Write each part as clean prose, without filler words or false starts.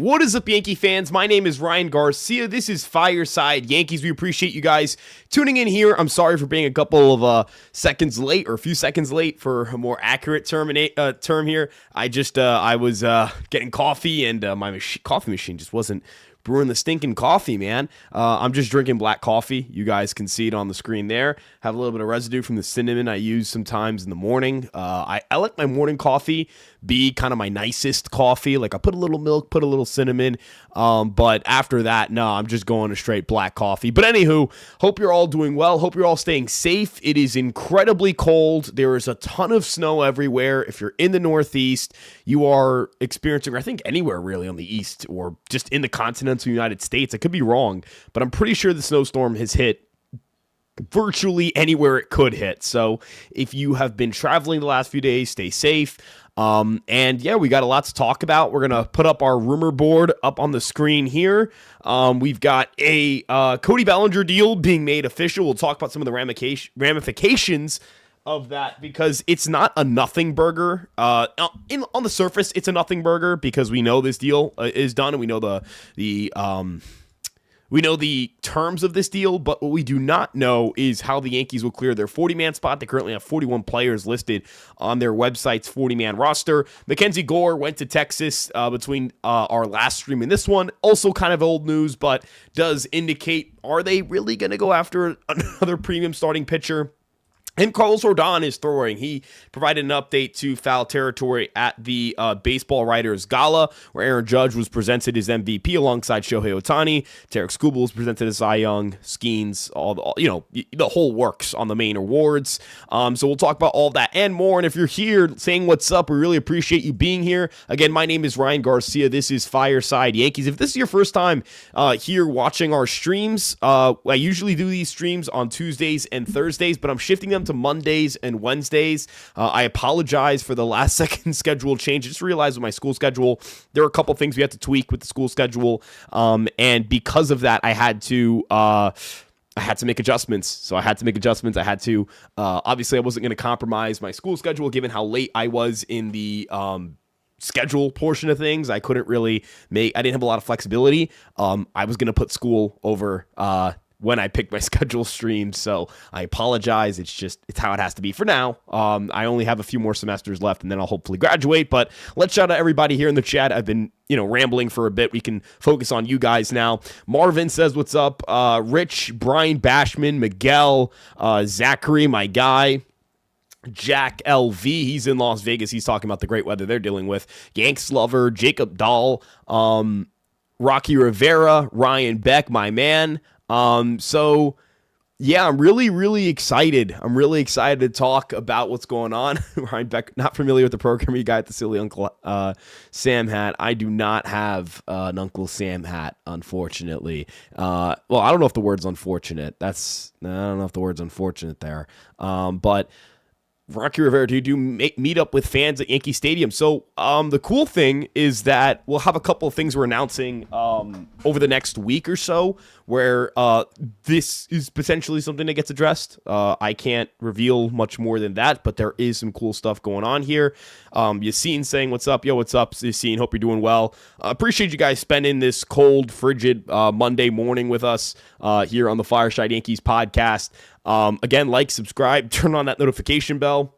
What is up, Yankee fans? My name is Ryan Garcia. This is Fireside Yankees. We appreciate you guys tuning in here. I'm sorry for being a couple of seconds late, or a few seconds late for a more accurate term here. I was getting coffee, and my coffee machine just wasn't brewing the stinking coffee, man. I'm just drinking black coffee. You guys can see it on the screen there. Have a little bit of residue from the cinnamon I use sometimes in the morning. I like my morning coffee be kind of my nicest coffee. Like, I put a little milk, put a little cinnamon. But after that, no, I'm just going to straight black coffee. But anywho, hope you're all doing well. Hope you're all staying safe. It is incredibly cold. There is a ton of snow everywhere. If you're in the Northeast, you are experiencing, I think anywhere really on the East or just in the continental United States. I could be wrong, but I'm pretty sure the snowstorm has hit virtually anywhere it could hit. So if you have been traveling the last few days, stay safe. And yeah, we got a lot to talk about. We're going to put up our rumor board up on the screen here. We've got a Cody Bellinger deal being made official. We'll talk about some of the ramifications of that, because it's not a nothing burger. On the surface, it's a nothing burger because we know this deal is done, and we know the terms of this deal, but what we do not know is how the Yankees will clear their 40-man spot. They currently have 41 players listed on their website's 40-man roster. Mackenzie Gore went to Texas between our last stream and this one. Also kind of old news, but does indicate, are they really going to go after another premium starting pitcher? And Carlos Rodon is throwing. He provided an update to Foul Territory at the Baseball Writers Gala, where Aaron Judge was presented as MVP alongside Shohei Ohtani. Tarek Skubal was presented as Cy Young, Skeens, the whole works on the main awards. So we'll talk about all that and more. And if you're here saying what's up, we really appreciate you being here. Again, my name is Ryan Garcia. This is Fireside Yankees. If this is your first time here watching our streams, I usually do these streams on Tuesdays and Thursdays, but I'm shifting them to Mondays and Wednesdays. I apologize for the last second schedule change. I just realized with my school schedule, there are a couple things we had to tweak with the school schedule. And because of that, I had to make adjustments. So I had to make adjustments. I had to, obviously I wasn't going to compromise my school schedule given how late I was in the, schedule portion of things. I couldn't really I didn't have a lot of flexibility. I was going to put school over, when I picked my schedule streams, so I apologize. It's how it has to be for now. I only have a few more semesters left, and then I'll hopefully graduate. But let's shout out everybody here in the chat. I've been, rambling for a bit. We can focus on you guys now. Marvin says, "What's up?" Rich, Brian Bashman, Miguel, Zachary, my guy. Jack LV, he's in Las Vegas. He's talking about the great weather they're dealing with. Yanks lover, Jacob Dahl, Rocky Rivera, Ryan Beck, my man. So yeah, I'm really, really excited. I'm really excited to talk about what's going on. Ryan Beck, not familiar with the program. You got the silly Uncle Sam hat. I do not have an Uncle Sam hat, unfortunately. Well, I don't know if the word's unfortunate. I don't know if the word's unfortunate there. But Rocky Rivera, do you meet up with fans at Yankee Stadium? So the cool thing is that we'll have a couple of things we're announcing over the next week or so where this is potentially something that gets addressed. I can't reveal much more than that, but there is some cool stuff going on here. Yassine saying, "What's up?" Yo, what's up, Yassine? Hope you're doing well. Appreciate you guys spending this cold, frigid Monday morning with us here on the Fireside Yankees podcast. Again, like, subscribe, turn on that notification bell.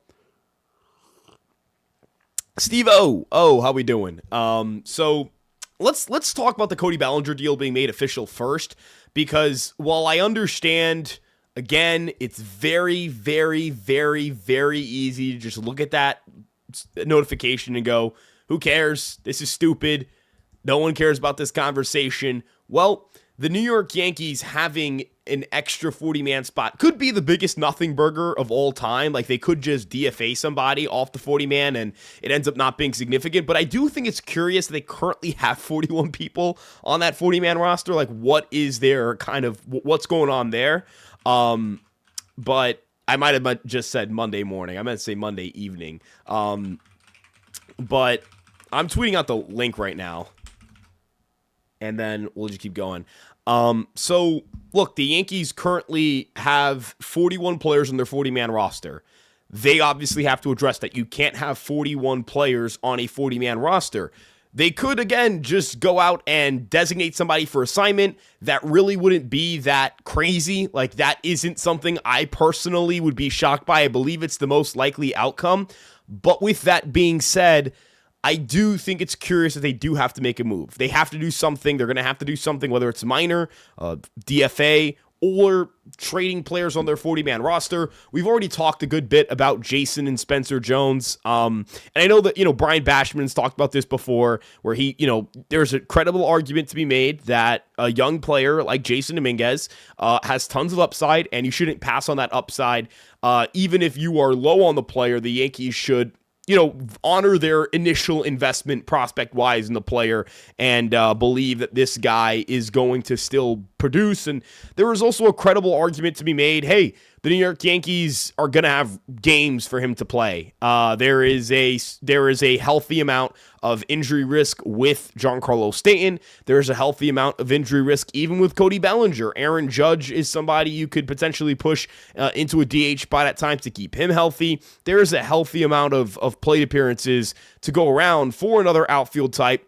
Steve how we doing? So let's talk about the Cody Bellinger deal being made official first, because while I understand, again, it's very, very, very, very easy to just look at that notification and go, who cares? This is stupid. No one cares about this conversation. Well, the New York Yankees having an extra 40-man spot could be the biggest nothing burger of all time. Like, they could just DFA somebody off the 40-man and it ends up not being significant. But I do think it's curious that they currently have 41 people on that 40-man roster. Like, what is their what's going on there? But I might have just said Monday morning. I meant to say Monday evening. But I'm tweeting out the link right now, and then we'll just keep going. So, look, the Yankees currently have 41 players on their 40-man roster. They obviously have to address that. You can't have 41 players on a 40-man roster. They could, again, just go out and designate somebody for assignment. That really wouldn't be that crazy. Like, that isn't something I personally would be shocked by. I believe it's the most likely outcome. But with that being said, I do think it's curious that they do have to make a move. They have to do something. They're going to have to do something, whether it's minor, DFA, or trading players on their 40-man roster. We've already talked a good bit about Jason and Spencer Jones. And I know that, Brian Bashman's talked about this before, where there's a credible argument to be made that a young player like Jason Dominguez has tons of upside, and you shouldn't pass on that upside. Even if you are low on the player, the Yankees should honor their initial investment prospect-wise in the player and believe that this guy is going to still produce. And there is also a credible argument to be made, hey, the New York Yankees are going to have games for him to play. There is a healthy amount of injury risk with Giancarlo Stanton. There's a healthy amount of injury risk even with Cody Bellinger. Aaron Judge is somebody you could potentially push into a DH spot at times to keep him healthy. There is a healthy amount of plate appearances to go around for another outfield type.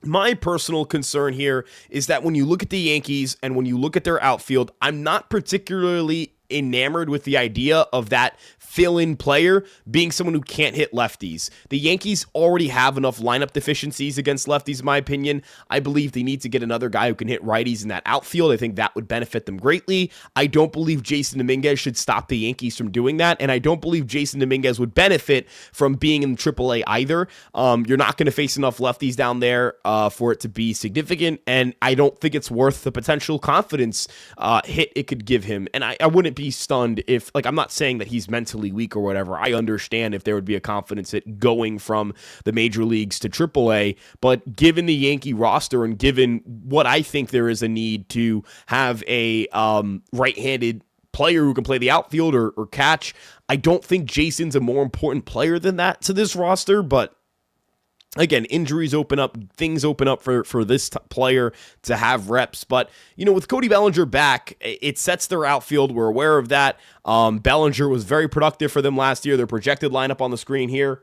My personal concern here is that when you look at the Yankees and when you look at their outfield, I'm not particularly enamored with the idea of that fill-in player being someone who can't hit lefties. The Yankees already have enough lineup deficiencies against lefties, in my opinion. I believe they need to get another guy who can hit righties in that outfield. I think that would benefit them greatly. I don't believe Jason Dominguez should stop the Yankees from doing that, and I don't believe Jason Dominguez would benefit from being in AAA either. You're not going to face enough lefties down there for it to be significant, and I don't think it's worth the potential confidence hit it could give him. And I wouldn't be stunned if, I'm not saying that he's mentally weak or whatever. I understand if there would be a confidence hit going from the major leagues to AAA, but given the Yankee roster and given what I think there is a need to have a right-handed player who can play the outfield or catch, I don't think Jason's a more important player than that to this roster. But again, injuries open up, things open up for this player to have reps. But, with Cody Bellinger back, it sets their outfield. We're aware of that. Bellinger was very productive for them last year. Their projected lineup on the screen here.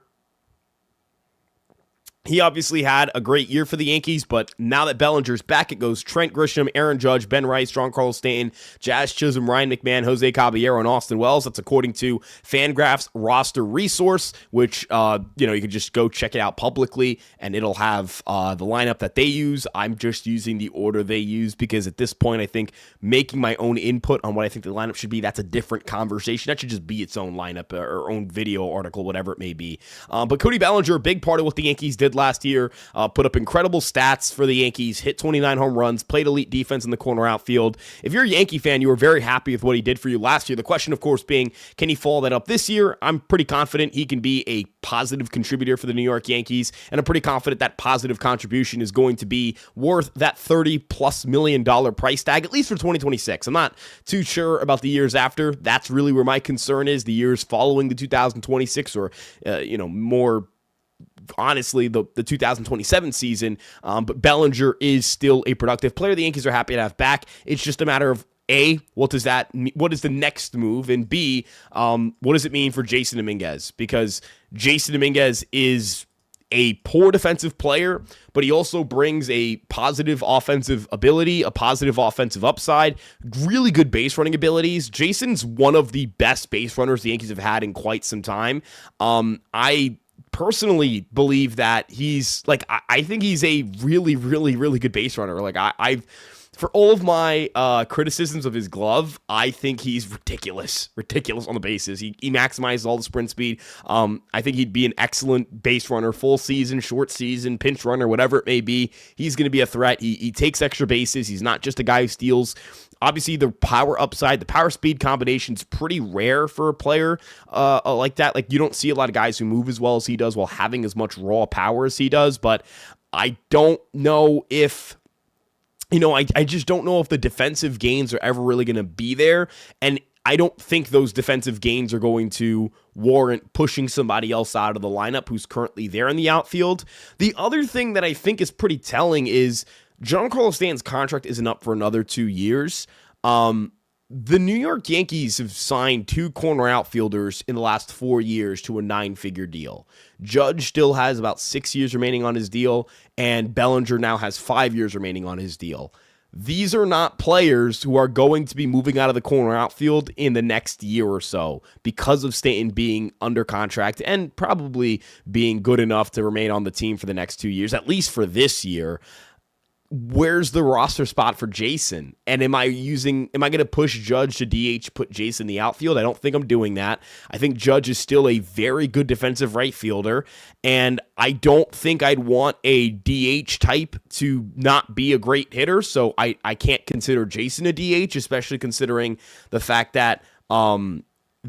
He obviously had a great year for the Yankees, but now that Bellinger's back, it goes Trent Grisham, Aaron Judge, Ben Rice, Giancarlo Stanton, Jazz Chisholm, Ryan McMahon, Jose Caballero, and Austin Wells. That's according to Fangraphs roster resource, which, you can just go check it out publicly, and it'll have the lineup that they use. I'm just using the order they use because at this point, I think making my own input on what I think the lineup should be, that's a different conversation. That should just be its own lineup or own video article, whatever it may be. But Cody Bellinger, a big part of what the Yankees did last year, put up incredible stats for the Yankees, hit 29 home runs, played elite defense in the corner outfield. If you're a Yankee fan, you were very happy with what he did for you last year. The question, of course, being, can he follow that up this year? I'm pretty confident he can be a positive contributor for the New York Yankees, and I'm pretty confident that positive contribution is going to be worth that $30+ million price tag, at least for 2026. I'm not too sure about the years after. That's really where my concern is, the years following the 2026 or, more honestly, the 2027 season. But Bellinger is still a productive player the Yankees are happy to have back. It's just a matter of A, what is the next move? And B, what does it mean for Jason Dominguez? Because Jason Dominguez is a poor defensive player, but he also brings a positive offensive ability, a positive offensive upside, really good base running abilities. Jason's one of the best base runners the Yankees have had in quite some time. I personally believe that he's I think he's a really, really, really good base runner. I've for all of my criticisms of his glove, I think he's ridiculous on the bases. He maximizes all the sprint speed. I think he'd be an excellent base runner, full season, short season, pinch runner, whatever it may be. He's going to be a threat. He takes extra bases. He's not just a guy who steals. Obviously, the power upside, the power speed combination is pretty rare for a player like that. You don't see a lot of guys who move as well as he does while having as much raw power as he does. But I don't know if, I just don't know if the defensive gains are ever really going to be there. And I don't think those defensive gains are going to warrant pushing somebody else out of the lineup who's currently there in the outfield. The other thing that I think is pretty telling is Giancarlo Stanton's contract isn't up for another 2 years. the New York Yankees have signed 2 corner outfielders in the last 4 years to a 9-figure deal. Judge still has about 6 years remaining on his deal, and Bellinger now has 5 years remaining on his deal. These are not players who are going to be moving out of the corner outfield in the next year or so because of Stanton being under contract and probably being good enough to remain on the team for the next 2 years, at least for this year. Where's the roster spot for Jason? And am I going to push Judge to DH, put Jason in the outfield? I don't think I'm doing that. I think Judge is still a very good defensive right fielder, and I don't think I'd want a DH type to not be a great hitter, so I can't consider Jason a DH, especially considering the fact that the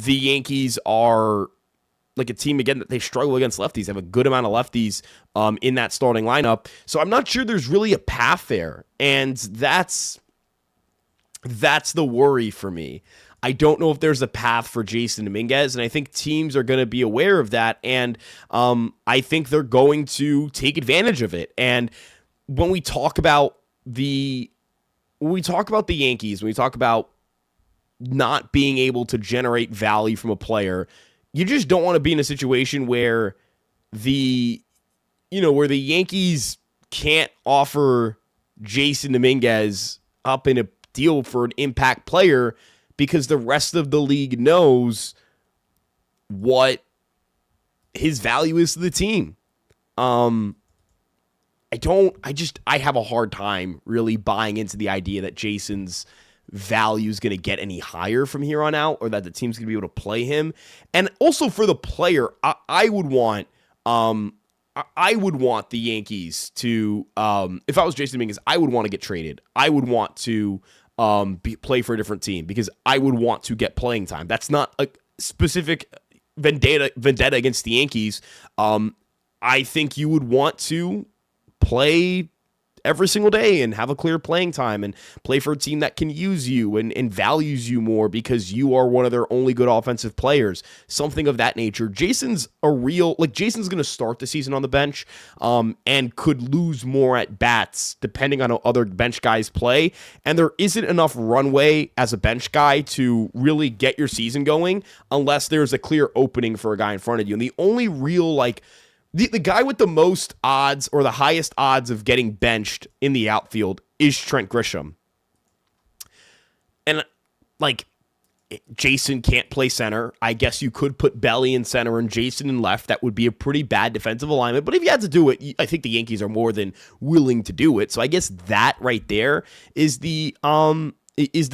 Yankees are like a team, again, that they struggle against lefties. They have a good amount of lefties in that starting lineup. So I'm not sure there's really a path there. And that's the worry for me. I don't know if there's a path for Jason Dominguez, and I think teams are going to be aware of that, and I think they're going to take advantage of it. And when we talk about the Yankees, when we talk about not being able to generate value from a player, you just don't want to be in a situation where the Yankees can't offer Jason Dominguez up in a deal for an impact player because the rest of the league knows what his value is to the team. I have a hard time really buying into the idea that Jason's value is going to get any higher from here on out, or that the team's going to be able to play him. And also for the player, I would want the Yankees to, if I was Jason Dominguez, I would want to get traded. I would want to play for a different team because I would want to get playing time. That's not a specific vendetta against the Yankees. I think you would want to play every single day and have a clear playing time and play for a team that can use you and values you more because you are one of their only good offensive players, something of that nature. Jason's going to start the season on the bench and could lose more at bats depending on how other bench guys play. And there isn't enough runway as a bench guy to really get your season going unless there's a clear opening for a guy in front of you. And the only real, the guy with the most odds or the highest odds of getting benched in the outfield is Trent Grisham. And, Jason can't play center. I guess you could put Belly in center and Jason in left. That would be a pretty bad defensive alignment. But if you had to do it, I think the Yankees are more than willing to do it. So I guess that right there is the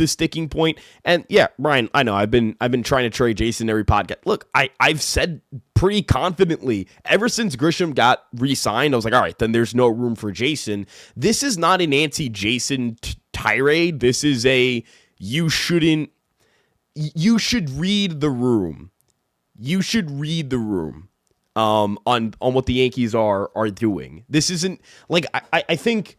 sticking point. And yeah, Brian, I know I've been trying to trade Jason every podcast. Look, I've said pretty confidently ever since Grisham got re-signed, I was like, all right, then there's no room for Jason. This is not an anti-Jason tirade. This is you should read the room. You should read the room on what the Yankees are doing. This isn't I think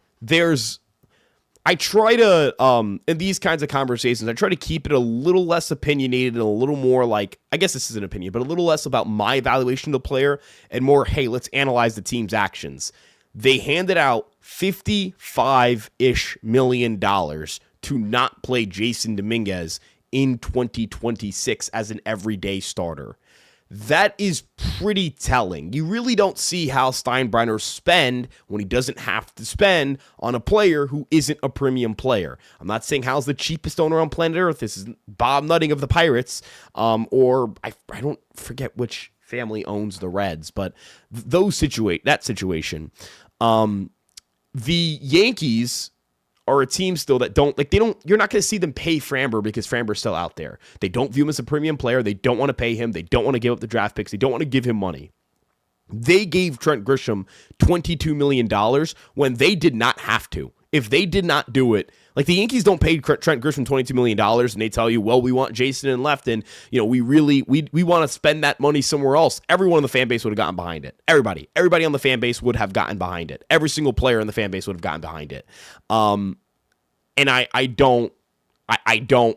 I try to, in these kinds of conversations, I try to keep it a little less opinionated and a little more I guess this is an opinion, but a little less about my evaluation of the player and more, hey, let's analyze the team's actions. They handed out $55-ish million to not play Jason Dominguez in 2026 as an everyday starter. That is pretty telling. You really don't see how Steinbrenner spend when he doesn't have to spend on a player who isn't a premium player. I'm not saying Hal's the cheapest owner on planet Earth. This is Bob Nutting of the Pirates, or I don't forget which family owns the Reds, but that situation. The Yankees are a team still that you're not going to see them pay Framber because Framber's still out there. They don't view him as a premium player. They don't want to pay him. They don't want to give up the draft picks. They don't want to give him money. They gave Trent Grisham $22 million when they did not have to. If they did not do it, the Yankees don't pay Trent Grisham $22 million and they tell you, well, we want Jason in left and, we want to spend that money somewhere else. Everyone in the fan base would have gotten behind it. Everybody on the fan base would have gotten behind it. Every single player in the fan base would have gotten behind it. And I don't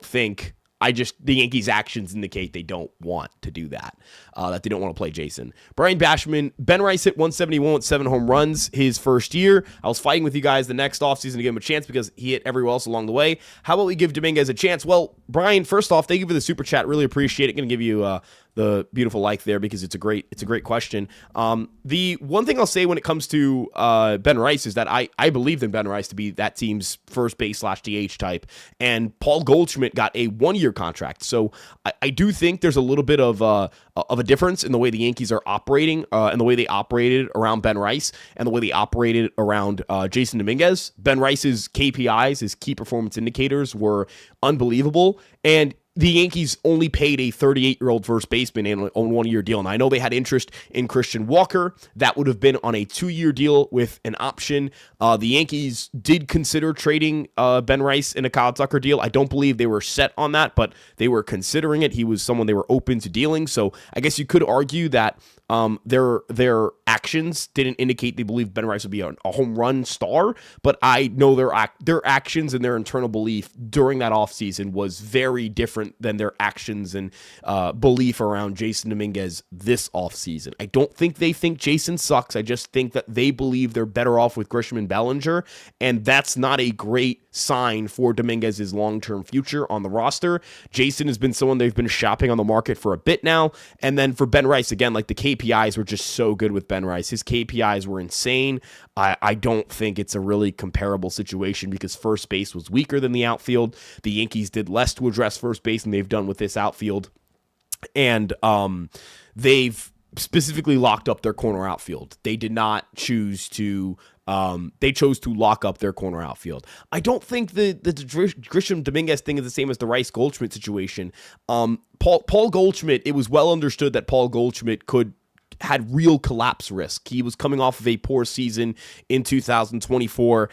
think the Yankees' actions indicate they don't want to do that, that they don't want to play Jason. Brian Bashman, Ben Rice hit 171 with 7 home runs his first year. I was fighting with you guys the next offseason to give him a chance because he hit everywhere else along the way. How about we give Dominguez a chance? Well, Brian, first off, thank you for the super chat. Really appreciate it. Going to give you the beautiful like there because it's a great question. The one thing I'll say when it comes to Ben Rice is that I believed in Ben Rice to be that team's first base / DH type, and Paul Goldschmidt got a 1-year contract. So I do think there's a little bit of a difference in the way the Yankees are operating and the way they operated around Ben Rice and the way they operated around Jason Dominguez. Ben Rice's KPIs, his key performance indicators, were unbelievable, and the Yankees only paid a 38-year-old first baseman on a 1-year deal. And I know they had interest in Christian Walker. That would have been on a 2-year deal with an option. The Yankees did consider trading Ben Rice in a Kyle Tucker deal. I don't believe they were set on that, but they were considering it. He was someone they were open to dealing. So I guess you could argue that their actions didn't indicate they believed Ben Rice would be a home run star, but I know their actions and their internal belief during that offseason was very different than their actions and belief around Jason Dominguez this offseason. I don't think they think Jason sucks. I just think that they believe they're better off with Grisham and Bellinger, and that's not a great sign for Dominguez's long-term future on the roster. Jason has been someone they've been shopping on the market for a bit now, and then for Ben Rice, again, like the KPIs were just so good with Ben Rice. His KPIs were insane. I don't think it's a really comparable situation because first base was weaker than the outfield. The Yankees did less to address first base than they've done with this outfield, and they've specifically locked up their corner outfield. They did not choose to they chose to lock up their corner outfield. I don't think the Grisham Dominguez thing is the same as the Rice Goldschmidt situation. Paul Goldschmidt, it was well understood that Paul Goldschmidt had real collapse risk. He was coming off of a poor season in 2024.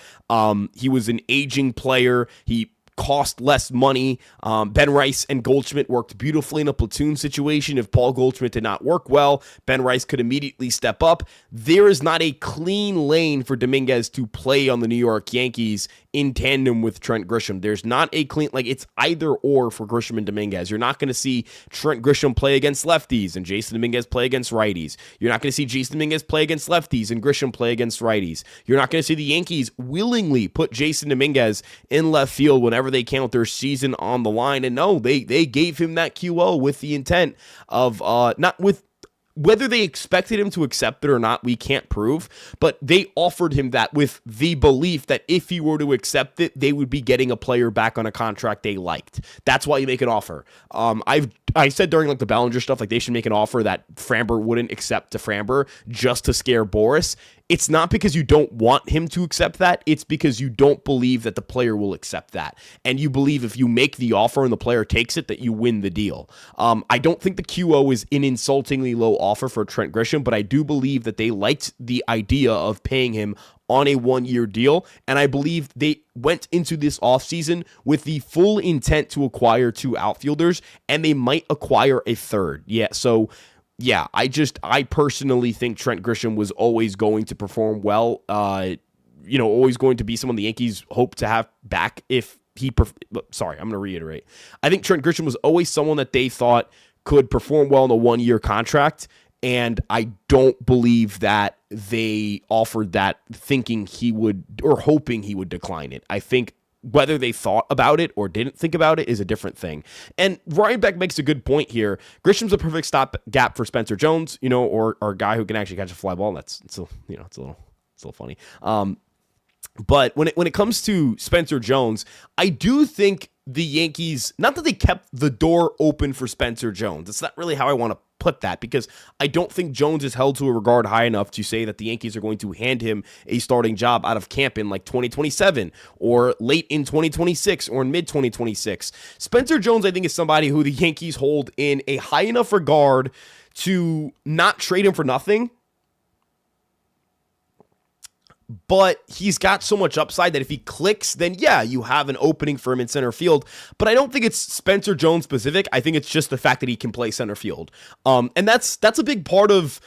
He was an aging player. He cost less money. Ben Rice and Goldschmidt worked beautifully in a platoon situation. If Paul Goldschmidt did not work well, Ben Rice could immediately step up. There is not a clean lane for Dominguez to play on the New York Yankees in tandem with Trent Grisham. There's not a clean, like it's either or for Grisham and Dominguez. You're not going to see Trent Grisham play against lefties and Jason Dominguez play against righties. You're not going to see Jason Dominguez play against lefties and Grisham play against righties. You're not going to see the Yankees willingly put Jason Dominguez in left field whenever they count their season on the line. And no, they gave him that QO with the intent of not with whether they expected him to accept it or not, we can't prove, but they offered him that with the belief that if he were to accept it, they would be getting a player back on a contract they liked. That's why you make an offer. I said during like the Bellinger stuff, like they should make an offer that Framber wouldn't accept to Framber just to scare Boris. It's not because you don't want him to accept that. It's because you don't believe that the player will accept that. And you believe if you make the offer and the player takes it, that you win the deal. I don't think the QO is an insultingly low offer for Trent Grisham, but I do believe that they liked the idea of paying him on a 1-year deal, and I believe they went into this offseason with the full intent to acquire 2 outfielders, and they might acquire a third. I personally think Trent Grisham was always going to perform well, always going to be someone the Yankees hope to have back if he, I'm going to reiterate. I think Trent Grisham was always someone that they thought could perform well in a 1-year contract, and I don't believe that they offered that thinking he would or hoping he would decline it. I think whether they thought about it or didn't think about it is a different thing. And Ryan Beck makes a good point here. Grisham's a perfect stopgap for Spencer Jones, or a guy who can actually catch a fly ball. It's a little funny. But when it comes to Spencer Jones, I do think the Yankees, not that they kept the door open for Spencer Jones. It's not really how I want to put that, because I don't think Jones is held to a regard high enough to say that the Yankees are going to hand him a starting job out of camp in like 2027 or late in 2026 or in mid 2026. Spencer Jones, I think, is somebody who the Yankees hold in a high enough regard to not trade him for nothing. But he's got so much upside that if he clicks, then yeah, you have an opening for him in center field. But I don't think it's Spencer Jones specific. I think it's just the fact that he can play center field. And that's a big part of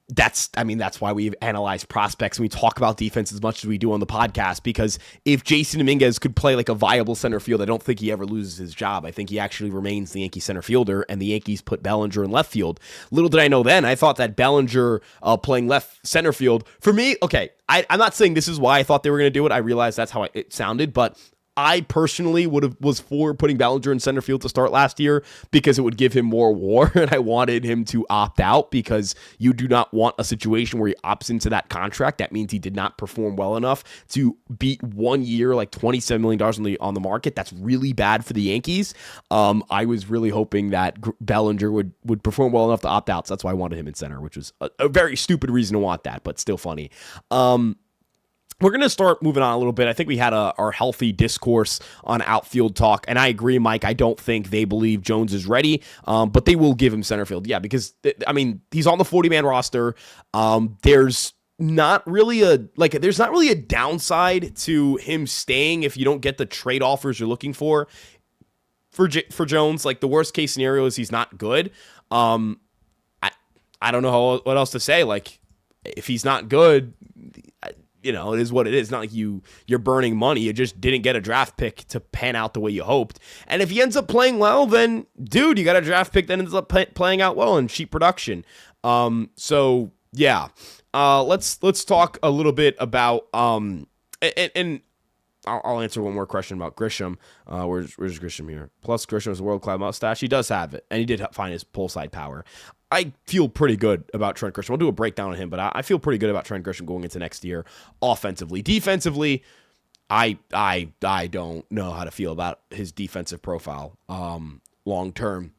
that's why we've analyzed prospects and we talk about defense as much as we do on the podcast, because if Jason Dominguez could play like a viable center field, I don't think he ever loses his job. I think he actually remains the Yankee center fielder, and the Yankees put Bellinger in left field. Little did I know then, I thought that Bellinger playing left center field, for me, okay, I'm not saying this is why I thought they were going to do it. I realized that's how it sounded, but I personally was for putting Bellinger in center field to start last year because it would give him more WAR, and I wanted him to opt out because you do not want a situation where he opts into that contract. That means he did not perform well enough to beat 1 year, like $27 million on the market. That's really bad for the Yankees. I was really hoping that Bellinger would perform well enough to opt out, so that's why I wanted him in center, which was a very stupid reason to want that, but still funny. We're going to start moving on a little bit. I think we had our healthy discourse on outfield talk, and I agree, Mike. I don't think they believe Jones is ready, but they will give him center field. Yeah, because, I mean, he's on the 40-man roster. There's not really a downside to him staying if you don't get the trade offers you're looking for Jones. Like, the worst case scenario is he's not good. I don't know what else to say. Like, if he's not good, it is what it is. Not like you're burning money. You just didn't get a draft pick to pan out the way you hoped. And if he ends up playing well, then, dude, you got a draft pick that ends up playing out well in cheap production. So, yeah. Let's talk a little bit about and I'll answer one more question about Grisham. Where's Grisham here? Plus, Grisham has a world-class mustache. He does have it, and he did find his pull-side power. I feel pretty good about Trent Grisham. We'll do a breakdown on him, but I feel pretty good about Trent Grisham going into next year. Offensively, defensively, I don't know how to feel about his defensive profile long term.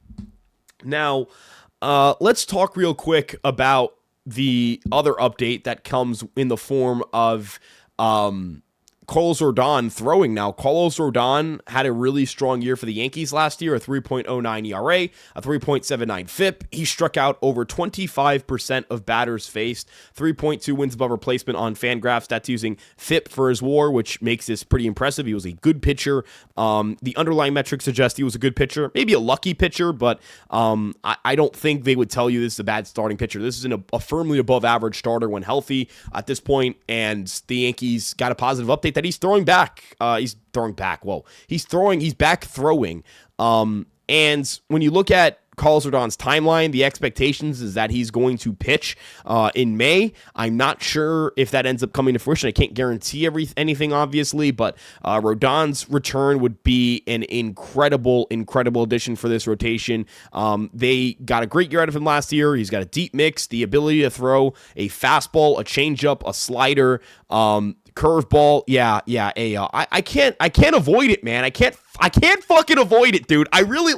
Now, let's talk real quick about the other update that comes in the form of Carlos Rodon throwing now. Carlos Rodon had a really strong year for the Yankees last year, a 3.09 ERA, a 3.79 FIP. He struck out over 25% of batters faced, 3.2 wins above replacement on Fangraphs. That's using FIP for his WAR, which makes this pretty impressive. He was a good pitcher. The underlying metrics suggest he was a good pitcher, maybe a lucky pitcher, but I don't think they would tell you this is a bad starting pitcher. This is a firmly above average starter when healthy at this point, and the Yankees got a positive update that he's throwing back. He's back throwing. And when you look at Carlos Rodon's timeline, the expectations is that he's going to pitch in May. I'm not sure if that ends up coming to fruition. I can't guarantee anything, obviously, but Rodon's return would be an incredible addition for this rotation. They got a great year out of him last year. He's got a deep mix, the ability to throw a fastball, a changeup, a slider, curveball. I can't avoid it, man. I can't fucking avoid it, dude. I really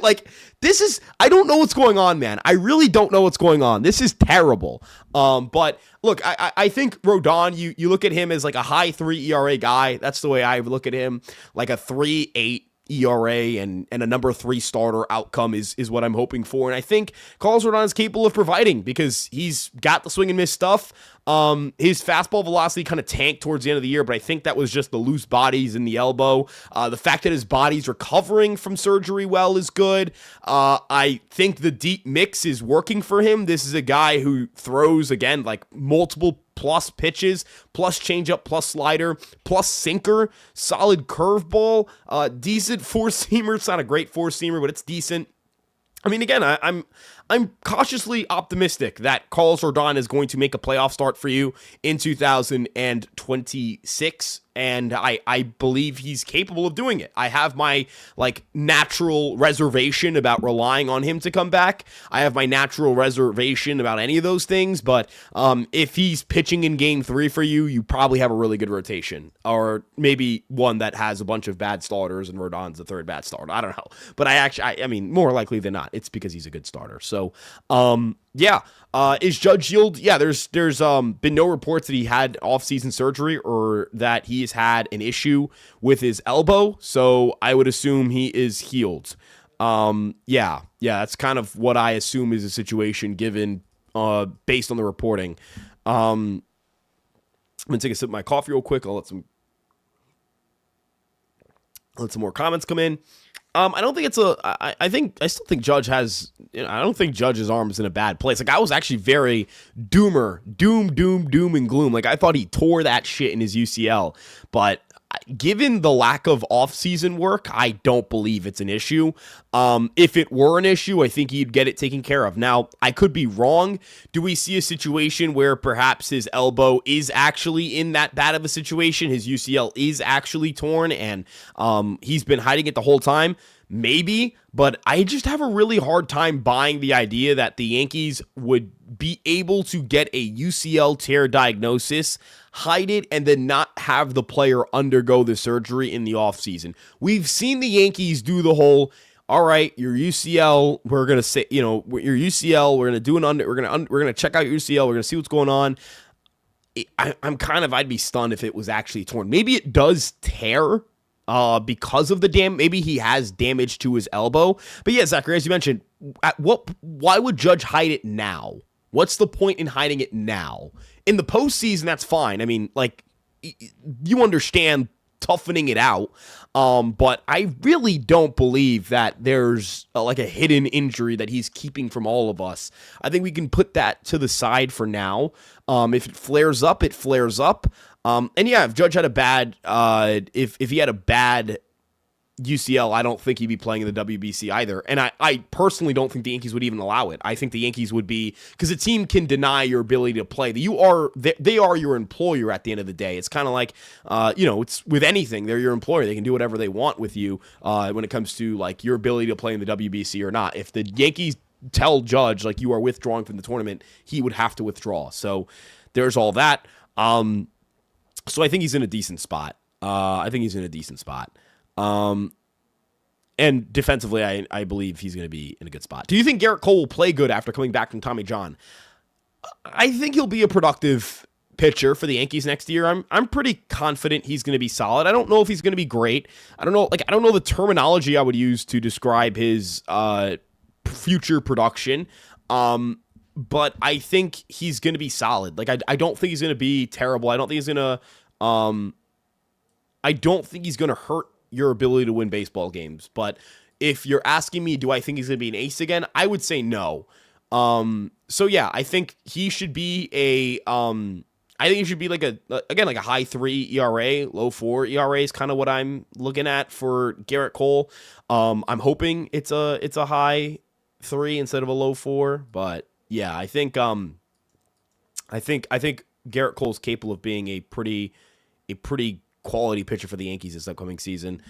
I don't know what's going on, man. I really don't know what's going on. This is terrible. But look, I think Rodon, you look at him as like a high 3 ERA guy. That's the way I look at him, like a 3.8 ERA and a number 3 starter outcome is what I'm hoping for. And I think Carlos Rodon is capable of providing because he's got the swing and miss stuff. His fastball velocity kind of tanked towards the end of the year, but I think that was just the loose bodies in the elbow. The fact that his body's recovering from surgery well is good. I think the deep mix is working for him. This is a guy who throws, again, like multiple plus pitches, plus changeup, plus slider, plus sinker, solid curveball, decent four-seamer. It's not a great four-seamer, but it's decent. I mean, again, I'm cautiously optimistic that Carlos Rodon is going to make a playoff start for you in 2026, and I believe he's capable of doing it. I have my natural reservation about relying on him to come back. I have my natural reservation about any of those things, but if he's pitching in game 3 for you, you probably have a really good rotation, or maybe one that has a bunch of bad starters and Rodon's the third bad starter. I don't know, but I mean, more likely than not, it's because he's a good starter. So, is Judge Yield? Yeah, there's been no reports that he had off-season surgery or that he has had an issue with his elbow. So I would assume he is healed. That's kind of what I assume is the situation given, based on the reporting. I'm gonna take a sip of my coffee real quick. I'll let some more comments come in. I don't think it's I still think Judge has, I don't think Judge's arm is in a bad place. Like, I was actually very doom, and gloom. Like, I thought he tore that shit in his UCL, but given the lack of offseason work, I don't believe it's an issue. If it were an issue, I think he'd get it taken care of. Now, I could be wrong. Do we see a situation where perhaps his elbow is actually in that bad of a situation? His UCL is actually torn and he's been hiding it the whole time? Maybe, but I just have a really hard time buying the idea that the Yankees would be able to get a UCL tear diagnosis, hide it, and then not have the player undergo the surgery in the offseason. We've seen the Yankees do the whole, all right, your UCL, we're going to say, your UCL, we're going to do we're going to check out your UCL, we're going to see what's going on. I'd be stunned if it was actually torn. Maybe it does tear because of the maybe he has damage to his elbow. But yeah, Zachary, as you mentioned, why would Judge hide it now? What's the point in hiding it now? In the postseason, that's fine. I mean, like, you understand toughening it out. But I really don't believe that there's like a hidden injury that he's keeping from all of us. I think we can put that to the side for now. If it flares up, it flares up. And yeah, if Judge had a bad, if he had a bad UCL, I don't think he'd be playing in the WBC either. And I personally don't think the Yankees would even allow it. I think the Yankees would be, because a team can deny your ability to play. They are your employer at the end of the day. It's kind of like, it's with anything. They're your employer. They can do whatever they want with you when it comes to like your ability to play in the WBC or not. If the Yankees tell Judge like you are withdrawing from the tournament, he would have to withdraw. So there's all that. So I think he's in a decent spot. And defensively, I believe he's going to be in a good spot. Do you think Garrett Cole will play good after coming back from Tommy John? I think he'll be a productive pitcher for the Yankees next year. I'm pretty confident he's going to be solid. I don't know if he's going to be great. I don't know the terminology I would use to describe his future production. But I think he's going to be solid. Like, I don't think he's going to be terrible. I don't think he's going to hurt your ability to win baseball games. But if you're asking me, do I think he's going to be an ace again? I would say no. So yeah, I think he should be like a high 3 ERA, low 4 ERA is kind of what I'm looking at for Garrett Cole. I'm hoping it's a high 3 instead of a low 4, but yeah, I think Garrett Cole's capable of being a pretty quality pitcher for the Yankees this upcoming season.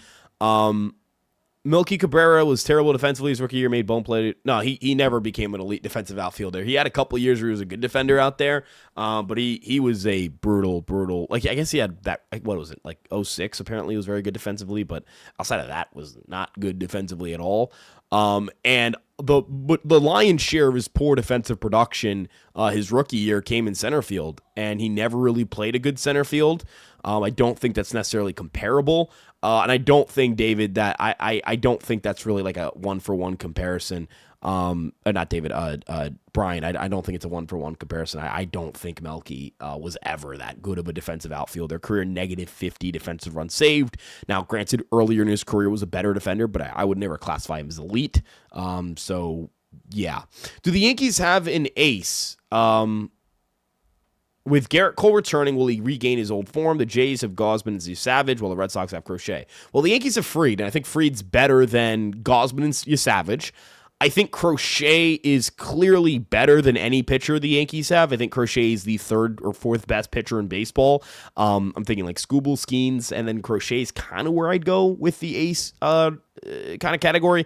Melky Cabrera was terrible defensively his rookie year, made bone play. No, he never became an elite defensive outfielder. He had a couple of years where he was a good defender out there, but he was a brutal. Like, I guess he had that, like, what was it, like 06 apparently he was very good defensively, but outside of that was not good defensively at all. And the lion's share of his poor defensive production his rookie year came in center field, and he never really played a good center field. I don't think that's necessarily comparable. And I don't think, David, that I don't think that's really like a 1-for-1 comparison. Not David, Brian. I don't think it's a 1-for-1 comparison. I don't think Melky was ever that good of a defensive outfielder. Career -50 defensive runs saved. Now, granted, earlier in his career was a better defender, but I would never classify him as elite. So yeah. Do the Yankees have an ace? With Garrett Cole returning, will he regain his old form? The Jays have Gausman and Savage, while the Red Sox have Crochet. Well, the Yankees have Fried, and I think Fried's better than Gausman and Savage. I think Crochet is clearly better than any pitcher the Yankees have. I think Crochet is the 3rd or 4th best pitcher in baseball. I'm thinking like Skubal, Skeens, and then Crochet is kind of where I'd go with the ace kind of category.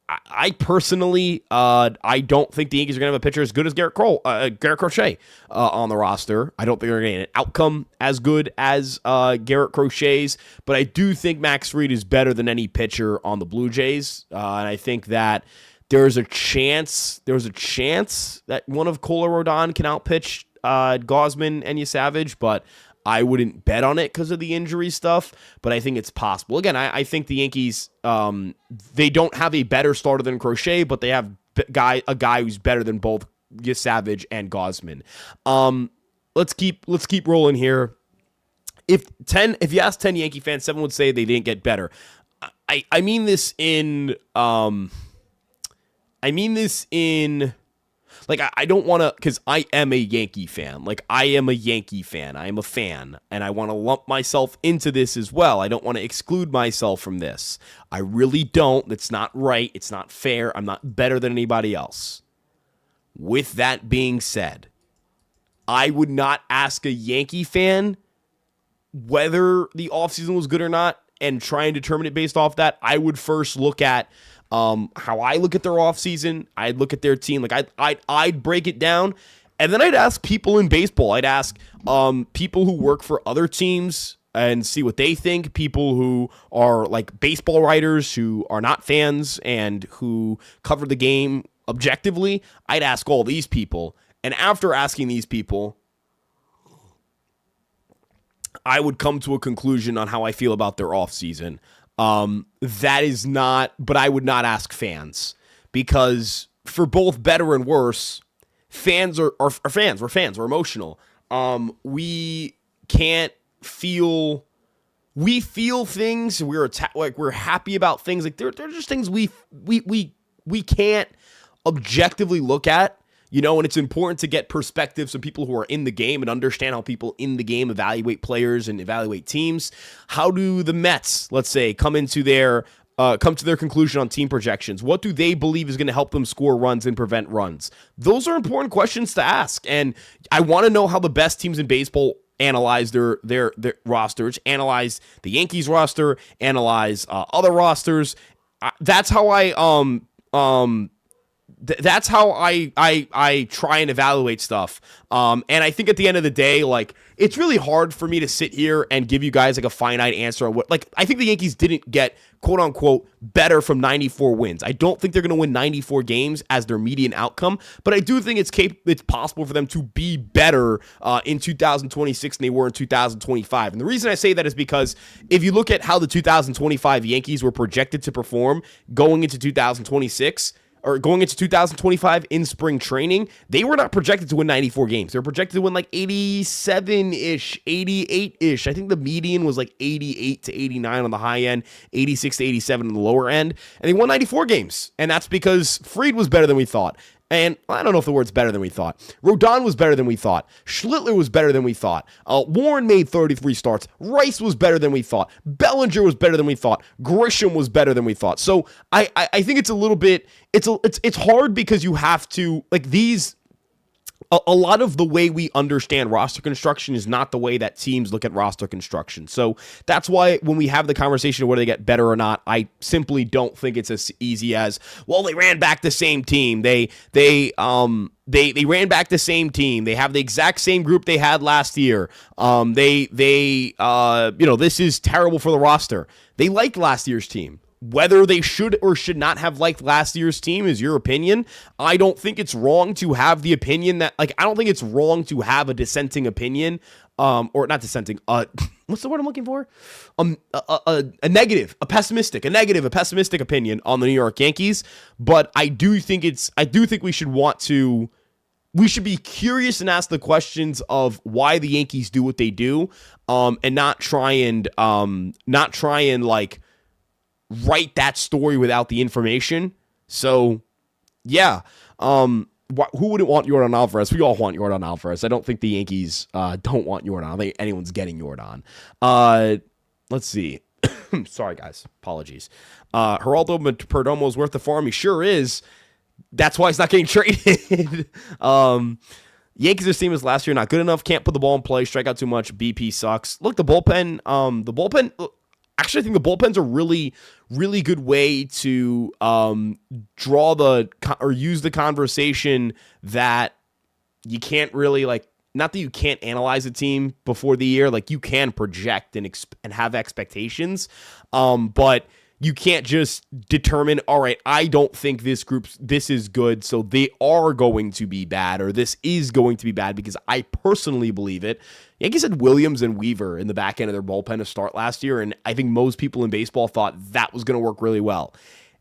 I personally, I don't think the Yankees are going to have a pitcher as good as Garrett Crochet on the roster. I don't think they're going to get an outcome as good as Garrett Crochet's, but I do think Max Fried is better than any pitcher on the Blue Jays, and I think that there's a chance that one of Cole or Rodon can outpitch Gausman and Savage, but I wouldn't bet on it because of the injury stuff, but I think it's possible. Again, I think the Yankees, they don't have a better starter than Crochet, but they have a guy who's better than both Savage and Gausman. Let's keep rolling here. If you ask 10 Yankee fans, 7 would say they didn't get better. I mean this in like, I don't want to, because I am a Yankee fan. Like, I am a Yankee fan. I am a fan, and I want to lump myself into this as well. I don't want to exclude myself from this. I really don't. That's not right. It's not fair. I'm not better than anybody else. With that being said, I would not ask a Yankee fan whether the offseason was good or not and try and determine it based off that. I would first look at how I look at their offseason. I'd look at their team. Like, I'd break it down, and then I'd ask people in baseball. I'd ask people who work for other teams and see what they think. People who are like baseball writers who are not fans and who cover the game objectively. I'd ask all these people, and after asking these people, I would come to a conclusion on how I feel about their offseason. That is not, but I would not ask fans, because for both better and worse, fans are fans. We're fans. We're emotional. We can't feel, we feel things. We're happy about things. Like, they're just things we can't objectively look at. You know, and it's important to get perspectives from people who are in the game and understand how people in the game evaluate players and evaluate teams. How do the Mets, let's say, come to their conclusion on team projections? What do they believe is going to help them score runs and prevent runs? Those are important questions to ask, and I want to know how the best teams in baseball analyze their rosters, analyze the Yankees roster, analyze other rosters. That's how that's how I try and evaluate stuff. And I think at the end of the day, like, it's really hard for me to sit here and give you guys like a finite answer on what, like, I think the Yankees didn't get quote unquote better from 94 wins. I don't think they're going to win 94 games as their median outcome, but I do think it's possible for them to be better in 2026 than they were in 2025. And the reason I say that is because if you look at how the 2025 Yankees were projected to perform going into 2026, or going into 2025 in spring training, they were not projected to win 94 games. They were projected to win like 87-ish, 88-ish. I think the median was like 88 to 89 on the high end, 86 to 87 on the lower end. And they won 94 games. And that's because Fried was better than we thought. And I don't know if the word's better than we thought. Rodon was better than we thought. Schlittler was better than we thought. Warren made 33 starts. Rice was better than we thought. Bellinger was better than we thought. Grisham was better than we thought. So I think it's a little bit, it's hard because you have to, like, these, a lot of the way we understand roster construction is not the way that teams look at roster construction. So that's why when we have the conversation of whether they get better or not, I simply don't think it's as easy as, well, they ran back the same team. They ran back the same team. They have the exact same group they had last year. This is terrible for the roster. They liked last year's team. Whether they should or should not have liked last year's team is your opinion. I don't think it's wrong to have the opinion that, like, I don't think it's wrong to have a dissenting opinion, or not dissenting, what's the word I'm looking for? A pessimistic opinion on the New York Yankees. But I do think we should be curious and ask the questions of why the Yankees do what they do, and not try and like write that story without the information. So, yeah. Who wouldn't want Yordan Alvarez? We all want Yordan Alvarez. I don't think the Yankees don't want Yordan. I don't think anyone's getting Yordan. Let's see. Sorry, guys. Apologies. Geraldo Perdomo is worth the farm. He sure is. That's why he's not getting traded. Yankees' team is last year not good enough. Can't put the ball in play. Strike out too much. BP sucks. Look, the bullpen. Actually, I think the bullpen's a really, really good way to use the conversation that you can't really, like, not that you can't analyze a team before the year, like, you can project and have expectations, but you can't just determine, all right, I don't think this is good, so they are going to be bad, or this is going to be bad because I personally believe it. Yankees had Williams and Weaver in the back end of their bullpen to start last year, and I think most people in baseball thought that was going to work really well.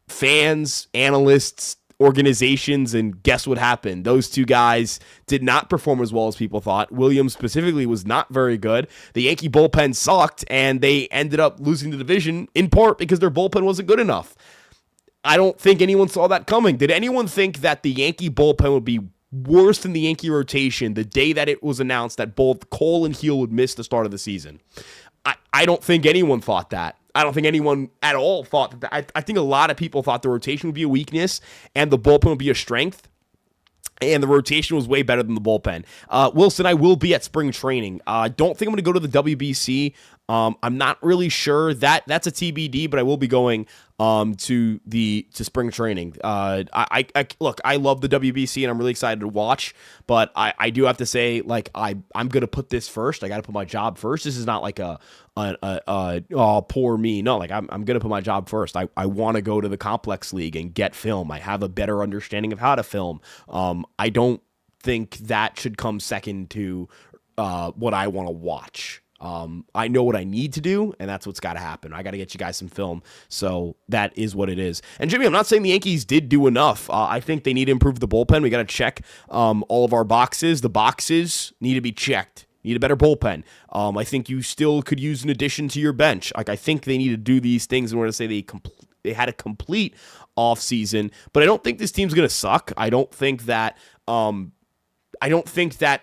Fans, analysts, organizations, and guess what happened? Those two guys did not perform as well as people thought. Williams specifically was not very good. The Yankee bullpen sucked, and they ended up losing the division in part because their bullpen wasn't good enough. I don't think anyone saw that coming. Did anyone think that the Yankee bullpen would be worse than the Yankee rotation the day that it was announced that both Cole and Heel would miss the start of the season? I don't think anyone thought that. I don't think anyone at all thought that. I think a lot of people thought the rotation would be a weakness and the bullpen would be a strength. And the rotation was way better than the bullpen. Wilson, I will be at spring training. I don't think I'm going to go to the WBC. I'm not really sure. That's a TBD, but I will be going to spring training. Look, I love the WBC and I'm really excited to watch, but I do have to say, like, I'm going to put this first. I got to put my job first. This is not like oh, poor me. No, like I'm going to put my job first. I want to go to the complex league and get film. I have a better understanding of how to film. I don't think that should come second to what I want to watch. I know what I need to do, and that's what's got to happen. I got to get you guys some film, so that is what it is. And Jimmy, I'm not saying the Yankees did do enough. I think they need to improve the bullpen. We got to check all of our boxes. The boxes need to be checked. Need a better bullpen. I think you still could use an addition to your bench. Like, I think they need to do these things in order to say they had a complete offseason. But I don't think this team's going to suck. I don't think that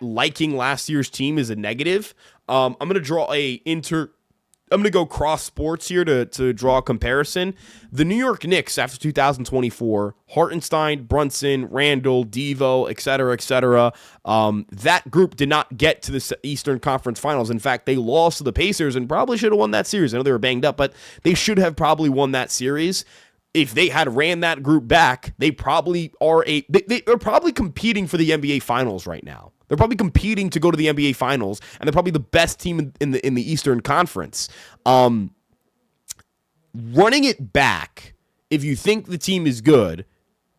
liking last year's team is a negative. I'm going to draw I'm going to go cross sports here to draw a comparison. The New York Knicks after 2024, Hartenstein, Brunson, Randall, Devo, et cetera, that group did not get to the Eastern Conference Finals. In fact, they lost to the Pacers and probably should have won that series. I know they were banged up, but they should have probably won that series. If they had ran that group back, they probably are they are probably competing for the NBA Finals right now. They're probably competing to go to the NBA Finals, and they're probably the best team in the Eastern Conference. Running it back, if you think the team is good,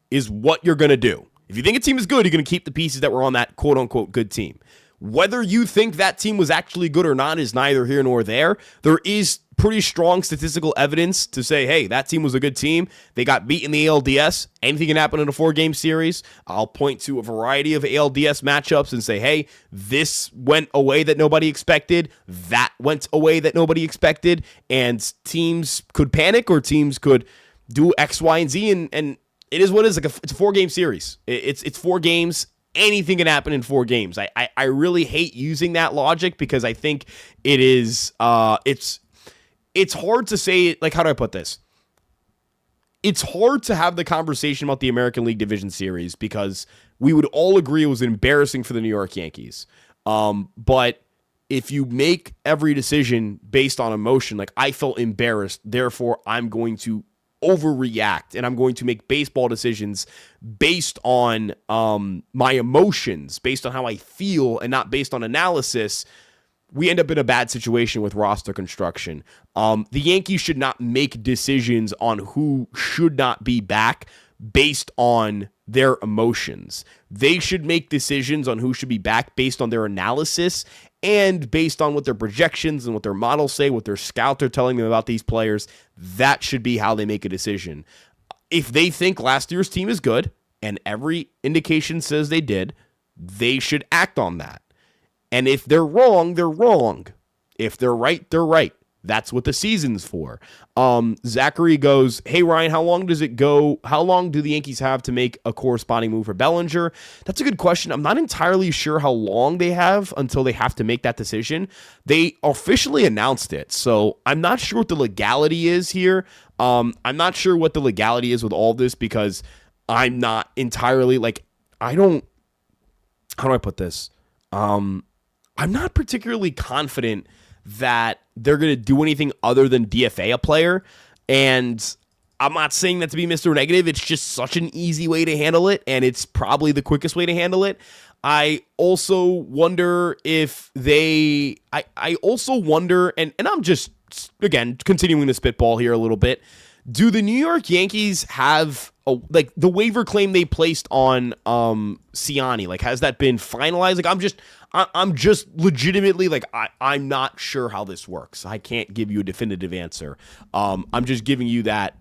is what you're going to do. If you think a team is good, you're going to keep the pieces that were on that quote-unquote good team. Whether you think that team was actually good or not is neither here nor there. There is pretty strong statistical evidence to say, hey, that team was a good team. They got beat in the ALDS. Anything can happen in a 4-game series. I'll point to a variety of ALDS matchups and say, hey, this went a way that nobody expected. That went a way that nobody expected. And teams could panic or teams could do X, Y, and Z. And it is what it is. It's a 4-game series. It's 4 games. Anything can happen in 4 games. I really hate using that logic because I think it is it's hard to say, like, how do I put this? It's hard to have the conversation about the American League Division Series because we would all agree it was embarrassing for the New York Yankees. But if you make every decision based on emotion, like, I felt embarrassed, therefore I'm going to overreact and I'm going to make baseball decisions based on my emotions, based on how I feel and not based on analysis, we end up in a bad situation with roster construction. The Yankees should not make decisions on who should not be back based on their emotions. They should make decisions on who should be back based on their analysis and based on what their projections and what their models say, what their scouts are telling them about these players. That should be how they make a decision. If they think last year's team is good, and every indication says they did, they should act on that. And if they're wrong, they're wrong. If they're right, they're right. That's what the season's for. Zachary goes, hey, Ryan, how long does it go? How long do the Yankees have to make a corresponding move for Bellinger? That's a good question. I'm not entirely sure how long they have until they have to make that decision. They officially announced it, so I'm not sure what the legality is here. I'm not sure what the legality is with all this because I'm not entirely, like, how do I put this? I'm not particularly confident that they're going to do anything other than DFA a player. And I'm not saying that to be Mr. Negative. It's just such an easy way to handle it, and it's probably the quickest way to handle it. I also wonder if I also wonder, and I'm just, again, continuing to spitball here a little bit. Do the New York Yankees have the waiver claim they placed on Ciani? Like, has that been finalized? Like, I'm just legitimately, like, I'm not sure how this works. I can't give you a definitive answer. I'm just giving you that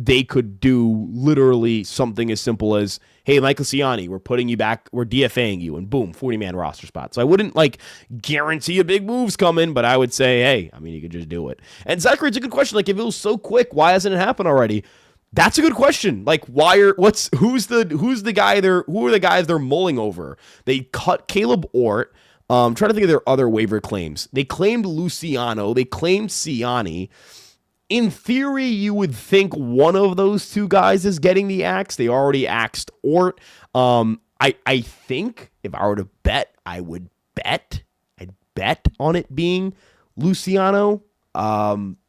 they could do literally something as simple as, hey, Michael Ciani, we're putting you back, we're DFAing you, and boom, 40-man roster spot. So I wouldn't like guarantee a big move's coming, but I would say, hey, I mean, you could just do it. And Zachary, it's a good question. Like, if it was so quick, why hasn't it happened already? That's a good question. Like, who's the guy there? Who are the guys they're mulling over? They cut Caleb Ort. Trying to think of their other waiver claims. They claimed Luciano. They claimed Ciani. In theory, you would think one of those two guys is getting the axe. They already axed Ort. I think if I were to bet, I'd bet on it being Luciano.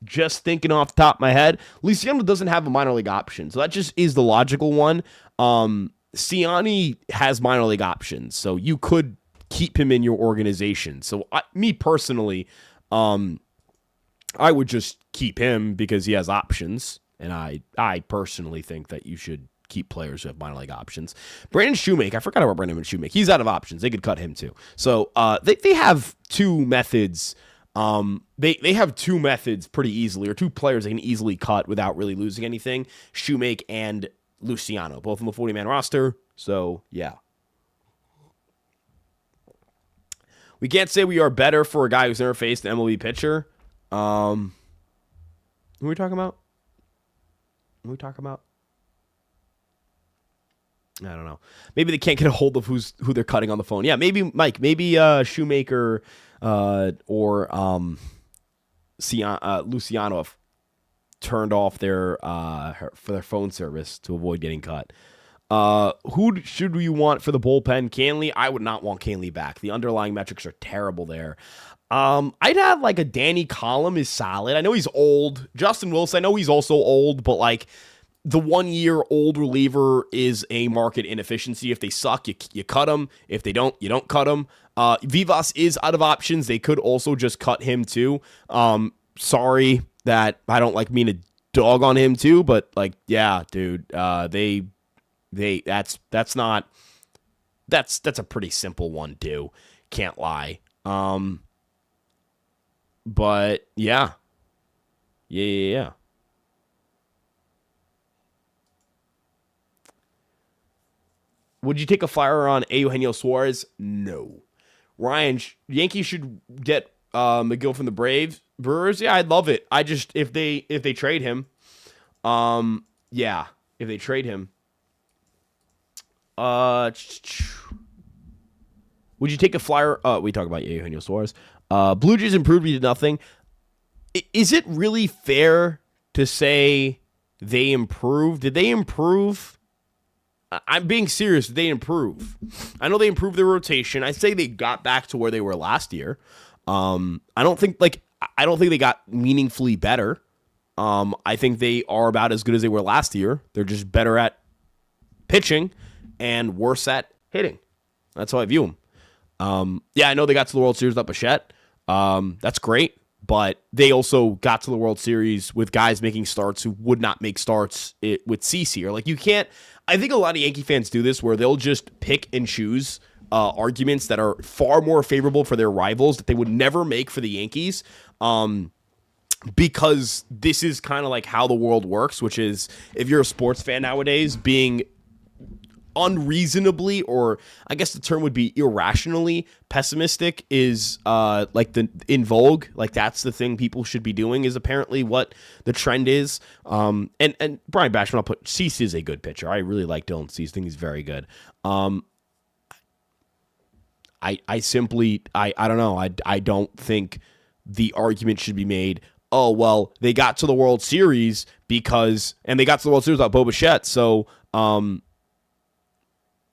Just thinking off the top of my head, Luciano doesn't have a minor league option, so that just is the logical one. Ciani has minor league options, so you could keep him in your organization. So me personally, I would just keep him because he has options, and I personally think that you should keep players who have minor league options. Brandon Shoemaker, I forgot about Brandon Shoemaker. He's out of options. They could cut him too. So they have two methods. They have two methods pretty easily, or two players they can easily cut without really losing anything. Shoemaker and Luciano, both on the 40-man roster. So yeah. We can't say we are better for a guy who's never faced an MLB pitcher. Who are we talking about? I don't know. Maybe they can't get a hold of who they're cutting on the phone. Yeah, maybe Mike. Maybe Shoemaker or Luciano have turned off their phone service to avoid getting cut. Who should we want for the bullpen? Canley? I would not want Canley back. The underlying metrics are terrible there. I'd have like a Danny Collum is solid. I know he's old. Justin Wilson, I know he's also old, but like the 1 year old reliever is a market inefficiency. If they suck, you cut them. If they don't, you don't cut them. Vivas is out of options. They could also just cut him too. Sorry that I don't like mean a dog on him too, but like, yeah, dude, that's a pretty simple one too. Can't lie. But yeah. Would you take a flyer on Eugenio Suarez? No. Ryan, Yankees should get McGill from the Brewers. Yeah, I'd love it. I just if they trade him, if they trade him, would you take a flyer? We talk about Eugenio Suarez. Blue Jays improved. We did nothing. Is it really fair to say they improved? Did they improve? I'm being serious. Did they improve? I know they improved their rotation. I say they got back to where they were last year. I don't think they got meaningfully better. I think they are about as good as they were last year. They're just better at pitching and worse at hitting. That's how I view them. I know they got to the World Series without Bichette. That's great, but they also got to the World Series with guys making starts who would not make starts with CC. Or like you can't. I think a lot of Yankee fans do this where they'll just pick and choose arguments that are far more favorable for their rivals that they would never make for the Yankees. Because this is kind of like how the world works, which is if you're a sports fan nowadays, being unreasonably, or I guess the term would be irrationally pessimistic is in vogue. Like that's the thing people should be doing is apparently what the trend is. And Brian Bashman, I'll put Cease is a good pitcher. I really like Dylan Cease. I think he's very good. I don't know. I don't think the argument should be made, oh, well, they got to the World Series they got to the World Series without Bo Bichette, so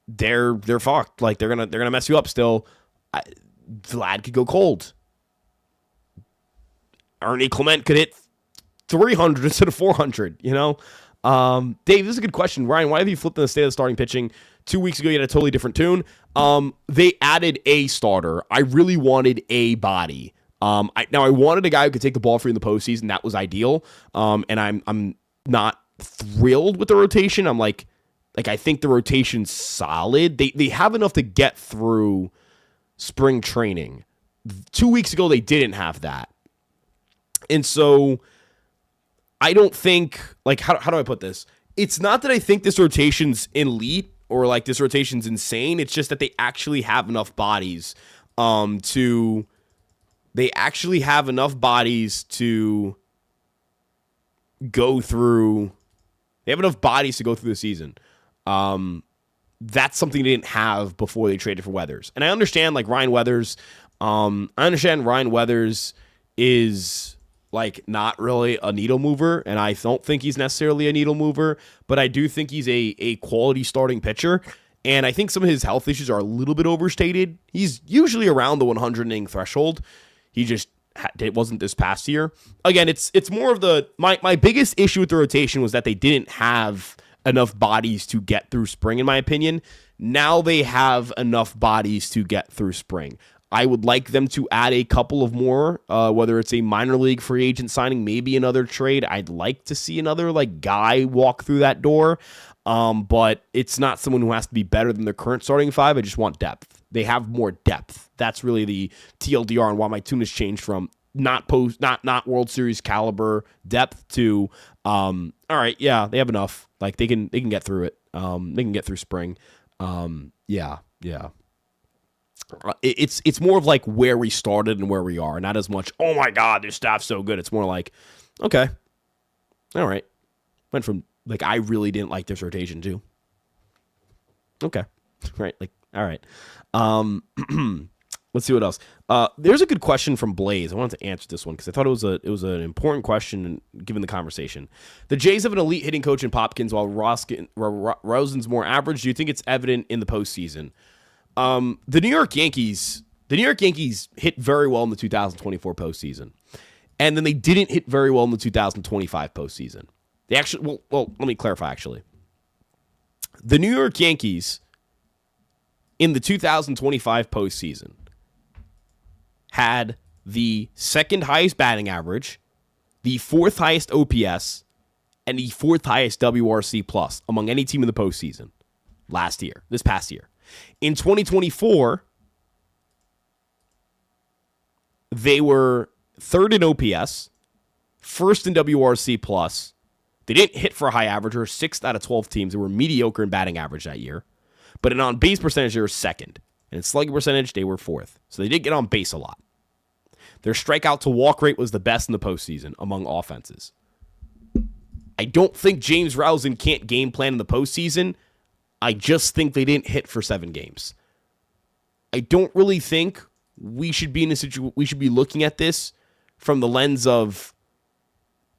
they're fucked. Like they're gonna mess you up still. Vlad could go cold. Ernie Clement could hit 300 instead of 400. You know, Dave, this is a good question. Ryan, why have you flipped in the state of the starting pitching? 2 weeks ago, you had a totally different tune. They added a starter. I really wanted a body. I wanted a guy who could take the ball for you in the postseason. That was ideal. And I'm not thrilled with the rotation. I'm like I think the rotation's solid. They have enough to get through spring training. 2 weeks ago, they didn't have that. And so I don't think, like, how do I put this? It's not that I think this rotation's elite or like this rotation's insane. It's just that they actually have enough bodies to go through. They have enough bodies to go through the season. That's something they didn't have before they traded for Weathers. And I understand like Ryan Weathers. Ryan Weathers is like not really a needle mover, and I don't think he's necessarily a needle mover, but I do think he's a quality starting pitcher. And I think some of his health issues are a little bit overstated. He's usually around the 100 inning threshold. He just it wasn't this past year. Again, it's more of my biggest issue with the rotation was that they didn't have enough bodies to get through spring, in my opinion. Now they have enough bodies to get through spring. I would like them to add a couple of more, whether it's a minor league free agent signing, maybe another trade. I'd like to see another like guy walk through that door, but it's not someone who has to be better than their current starting five. I just want depth. They have more depth. That's really the TLDR on why my tune has changed from not World Series caliber depth to all right, yeah, they have enough. Like they can get through it. They can get through spring. Yeah. It's more of like where we started and where we are, not as much, oh my God, this staff's so good. It's more like, okay, all right. Went from like, I really didn't like this rotation too. Okay. Right. Like, all right. Let's see what else. There's a good question from Blaze. I wanted to answer this one because I thought it was an important question given the conversation. The Jays have an elite hitting coach in Popkins while Rosen's more average. Do you think it's evident in the postseason? The New York Yankees hit very well in the 2024 postseason, and then they didn't hit very well in the 2025 postseason. They actually, well, let me clarify. Actually, the New York Yankees in the 2025 postseason had the second highest batting average, the fourth highest OPS, and the fourth highest WRC plus among any team in the postseason this past year. In 2024, they were third in OPS, first in WRC plus. They didn't hit for a high average, or 6th out of 12 teams. They were mediocre in batting average that year. But in on-base percentage, they were second. And in slugging percentage, they were fourth. So they did get on base a lot. Their strikeout to walk rate was the best in the postseason among offenses. I don't think James Rousing can't game plan in the postseason. I just think they didn't hit for 7 games. I don't really think we should be in a situation. We should be looking at this from the lens of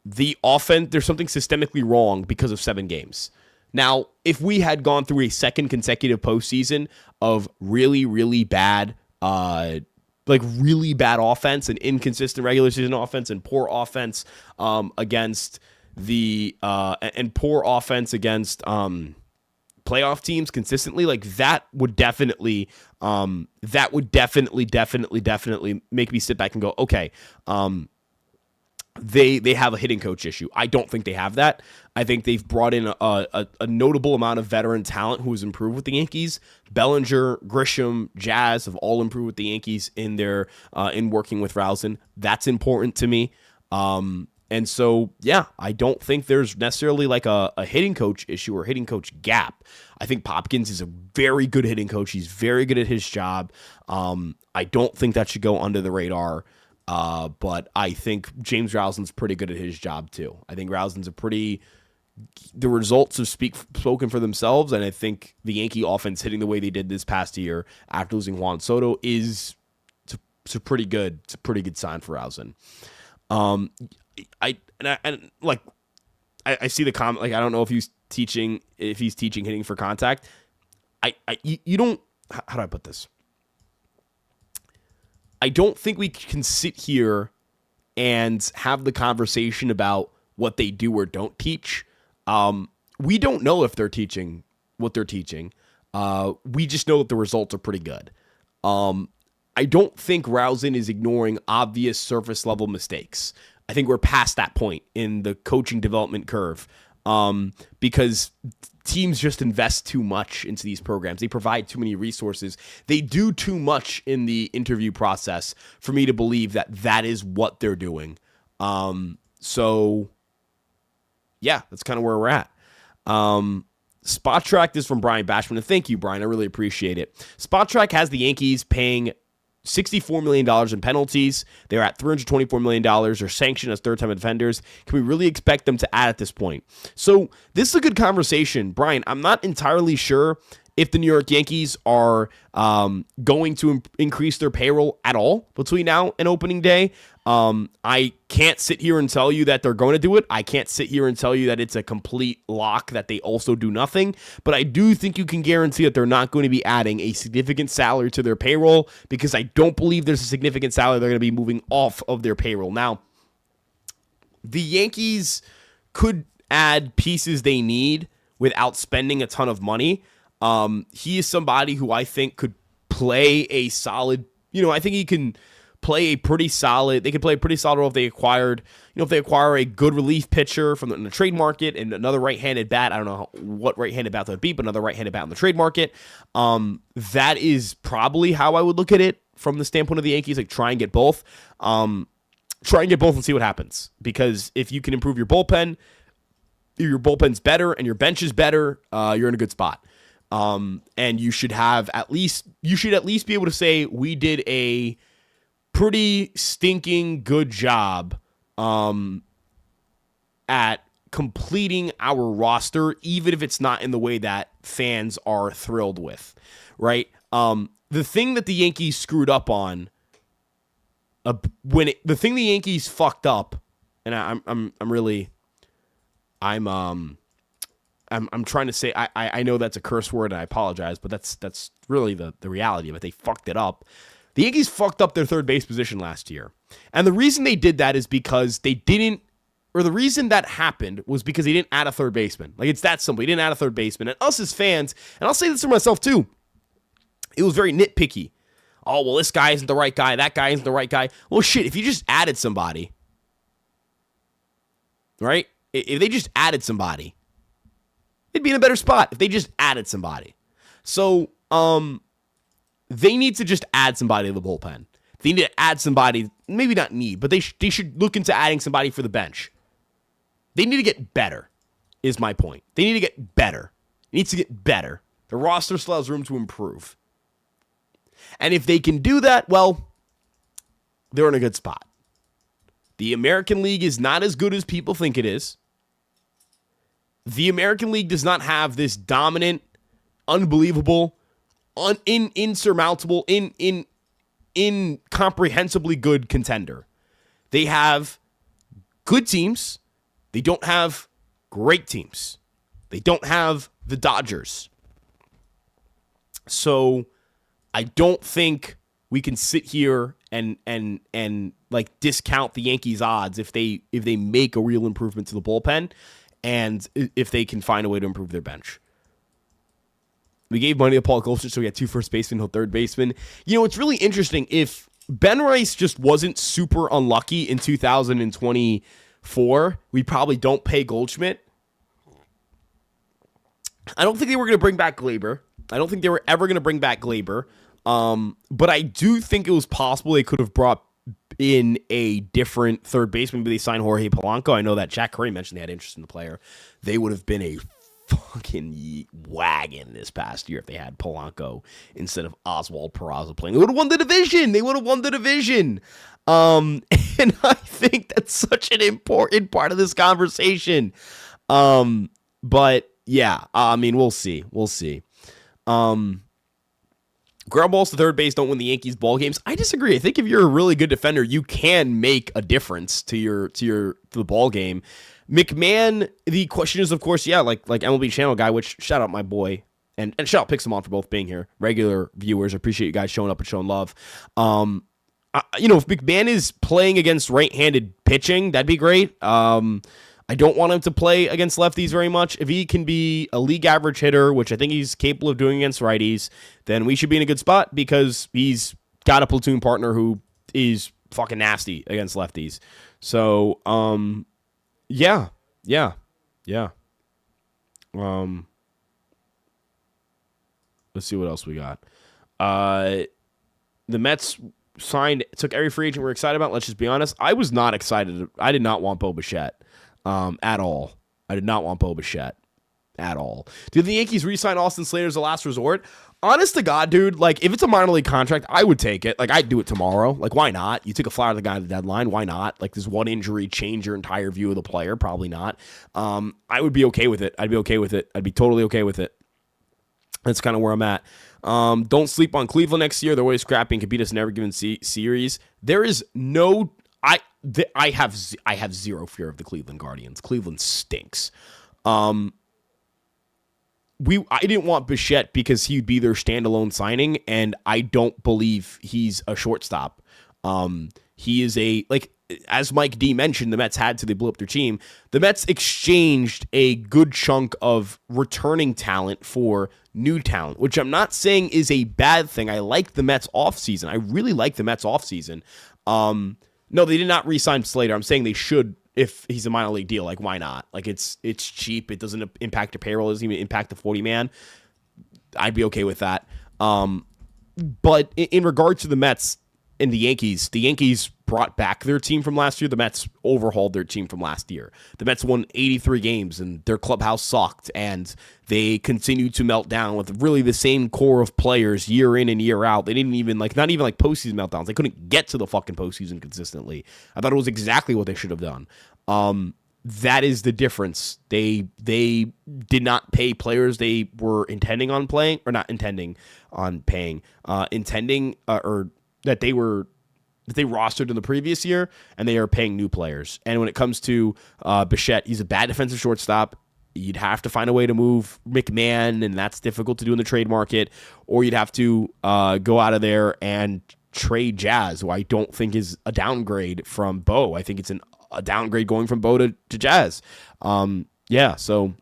the offense. There's something systemically wrong because of 7 games. Now, if we had gone through a second consecutive postseason of really, really bad, really bad offense and inconsistent regular season offense and poor offense against playoff teams consistently, like that would definitely make me sit back and go, okay, they have a hitting coach issue. I don't think they have that. I think they've brought in a notable amount of veteran talent who has improved with the Yankees. Bellinger, Grisham, Jazz have all improved with the Yankees in their in working with Rousing. That's important to me. And so, yeah, I don't think there's necessarily like a hitting coach issue or hitting coach gap. I think Popkins is a very good hitting coach. He's very good at his job. I don't think that should go under the radar. But I think James Rousing's pretty good at his job too. I think Rousing's the results have spoken for themselves, and I think the Yankee offense hitting the way they did this past year after losing Juan Soto is it's a pretty good sign for Rousing. I see the comment, like, I don't know if he's teaching hitting for contact. You don't, how do I put this? I don't think we can sit here and have the conversation about what they do or don't teach. We don't know if they're teaching what they're teaching. We just know that the results are pretty good. I don't think Rousing is ignoring obvious surface level mistakes. I think we're past that point in the coaching development curve because teams just invest too much into these programs. They provide too many resources. They do too much in the interview process for me to believe that that is what they're doing. So yeah, that's kind of where we're at. Spot Track is from Brian Bashman, and thank you, Brian. I really appreciate it. Spot Track has the Yankees paying $64 million in penalties. They're at $324 million. They're sanctioned as third-time offenders. Can we really expect them to add at this point? So this is a good conversation. Brian, I'm not entirely sure if the New York Yankees are going to increase their payroll at all between now and opening day. I can't sit here and tell you that they're going to do it. I can't sit here and tell you that it's a complete lock that they also do nothing. But I do think you can guarantee that they're not going to be adding a significant salary to their payroll, because I don't believe there's a significant salary they're going to be moving off of their payroll. Now, the Yankees could add pieces they need without spending a ton of money. He is somebody who I think could play a solid, I think he can play a pretty solid, they could play a pretty solid role if they acquired, if they acquire a good relief pitcher from the trade market and another right-handed bat. I don't know what right-handed bat that would be, but another right-handed bat in the trade market. That is probably how I would look at it from the standpoint of the Yankees, like try and get both. Try and get both and see what happens, because if you can improve your bullpen's better and your bench is better, you're in a good spot. And you should at least be able to say we did a pretty stinking good job at completing our roster, even if it's not in the way that fans are thrilled with, right? The thing that the Yankees screwed up on, the thing the Yankees fucked up, and I'm trying to say, I know that's a curse word and I apologize, but that's really the reality of it. They fucked it up. The Yankees fucked up their third base position last year. And the reason they did that is because the reason that happened was because they didn't add a third baseman. Like, it's that simple. They didn't add a third baseman. And us as fans, and I'll say this for myself too, it was very nitpicky. Oh, well, this guy isn't the right guy. That guy isn't the right guy. Well, shit, if you just added somebody, right? If they just added somebody, they'd be in a better spot if they just added somebody. So, they need to just add somebody to the bullpen. They need to add somebody, maybe not need, but they should look into adding somebody for the bench. They need to get better, is my point. They need to get better. It needs to get better. The roster still has room to improve. And if they can do that, well, they're in a good spot. The American League is not as good as people think it is. The American League does not have this dominant, unbelievable, insurmountable, incomprehensibly good contender. They have good teams. They don't have great teams. They don't have the Dodgers. So I don't think we can sit here and like discount the Yankees' odds if they make a real improvement to the bullpen and if they can find a way to improve their bench. We gave money to Paul Goldschmidt, so we had 2 first basemen, no third baseman. It's really interesting. If Ben Rice just wasn't super unlucky in 2024, we probably don't pay Goldschmidt. I don't think they were going to bring back Glaber. I don't think they were ever going to bring back Glaber. But I do think it was possible they could have brought in a different third baseman. Maybe they signed Jorge Polanco. I know that Jack Curry mentioned they had interest in the player. They would have been a fucking wagon this past year if they had Polanco instead of Oswald Peraza playing. They would have won the division. And I think that's such an important part of this conversation. But yeah, I mean, we'll see. Ground balls to third base don't win the Yankees ball games. I disagree. I think if you're a really good defender, you can make a difference to the ball game. McMahon, the question is, of course, yeah, like MLB Channel guy, which shout out my boy, and shout out Pixelmon for both being here. Regular viewers, appreciate you guys showing up and showing love. If McMahon is playing against right-handed pitching, that'd be great. I don't want him to play against lefties very much. If he can be a league average hitter, which I think he's capable of doing against righties, then we should be in a good spot because he's got a platoon partner who is fucking nasty against lefties. So, yeah. Let's see what else we got. The Mets took every free agent we're excited about. Let's just be honest. I was not excited. I did not want Bo Bichette at all. I did not want Bo Bichette at all. Did the Yankees re-sign Austin Slater as a last resort? Honest to God, dude, like, if it's a minor league contract, I would take it. Like, I'd do it tomorrow. Like, why not? You take a flyer at the guy at the deadline. Why not? Like, does one injury change your entire view of the player? Probably not. I would be okay with it. I'd be okay with it. I'd be totally okay with it. That's kind of where I'm at. Don't sleep on Cleveland next year. They're always scrappy and can beat us in every given series. There is no... I have zero fear of the Cleveland Guardians. Cleveland stinks. I didn't want Bichette because he'd be their standalone signing, and I don't believe he's a shortstop. He is as Mike D mentioned, the Mets they blew up their team. The Mets exchanged a good chunk of returning talent for new talent, which I'm not saying is a bad thing. I like the Mets offseason. I really like the Mets offseason. No, they did not re-sign Slater. I'm saying they should if he's a minor league deal. Like, why not? Like, it's cheap. It doesn't impact your payroll. It doesn't even impact the 40-man. I'd be okay with that. But in regard to the Mets and the Yankees brought back their team from last year. The Mets overhauled their team from last year. The Mets won 83 games, and their clubhouse sucked, and they continued to melt down with really the same core of players year in and year out. They didn't even, not even postseason meltdowns. They couldn't get to the fucking postseason consistently. I thought it was exactly what they should have done. That is the difference. They did not pay players they were intending on playing, or not intending on paying, or that they rostered in the previous year, and they are paying new players. And when it comes to Bichette, he's a bad defensive shortstop. You'd have to find a way to move McMahon, and that's difficult to do in the trade market, or you'd have to go out of there and trade Jazz, who I don't think is a downgrade from Bo. I think it's a downgrade going from Bo to Jazz. So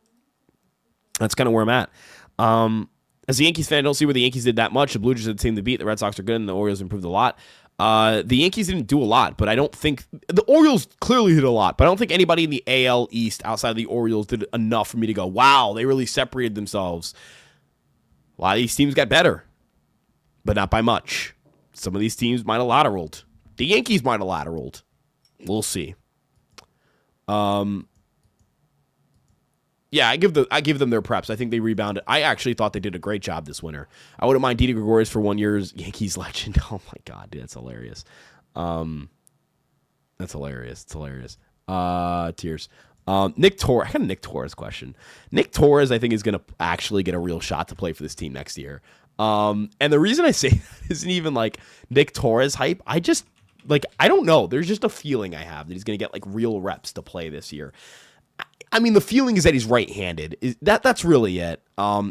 that's kind of where I'm at. As a Yankees fan, I don't see where the Yankees did that much. The Blue Jays are the team to beat. The Red Sox are good, and the Orioles improved a lot. The Yankees didn't do a lot, but I don't think... The Orioles clearly did a lot, but I don't think anybody in the AL East outside of the Orioles did enough for me to go, wow, they really separated themselves. A lot of these teams got better, but not by much. Some of these teams might have lateraled. The Yankees might have lateraled. We'll see. Yeah, I give them their preps. I think they rebounded. I actually thought they did a great job this winter. I wouldn't mind Didi Gregorius for 1 year's Yankees legend. Oh my God, dude, that's hilarious. That's hilarious. It's hilarious. Tears. Nick Torres. I got a Nick Torres question. Nick Torres, I think, is going to actually get a real shot to play for this team next year. And the reason I say that isn't even Nick Torres hype. I don't know. There's just a feeling I have that he's going to get real reps to play this year. I mean, the feeling is that he's right-handed. That's really it.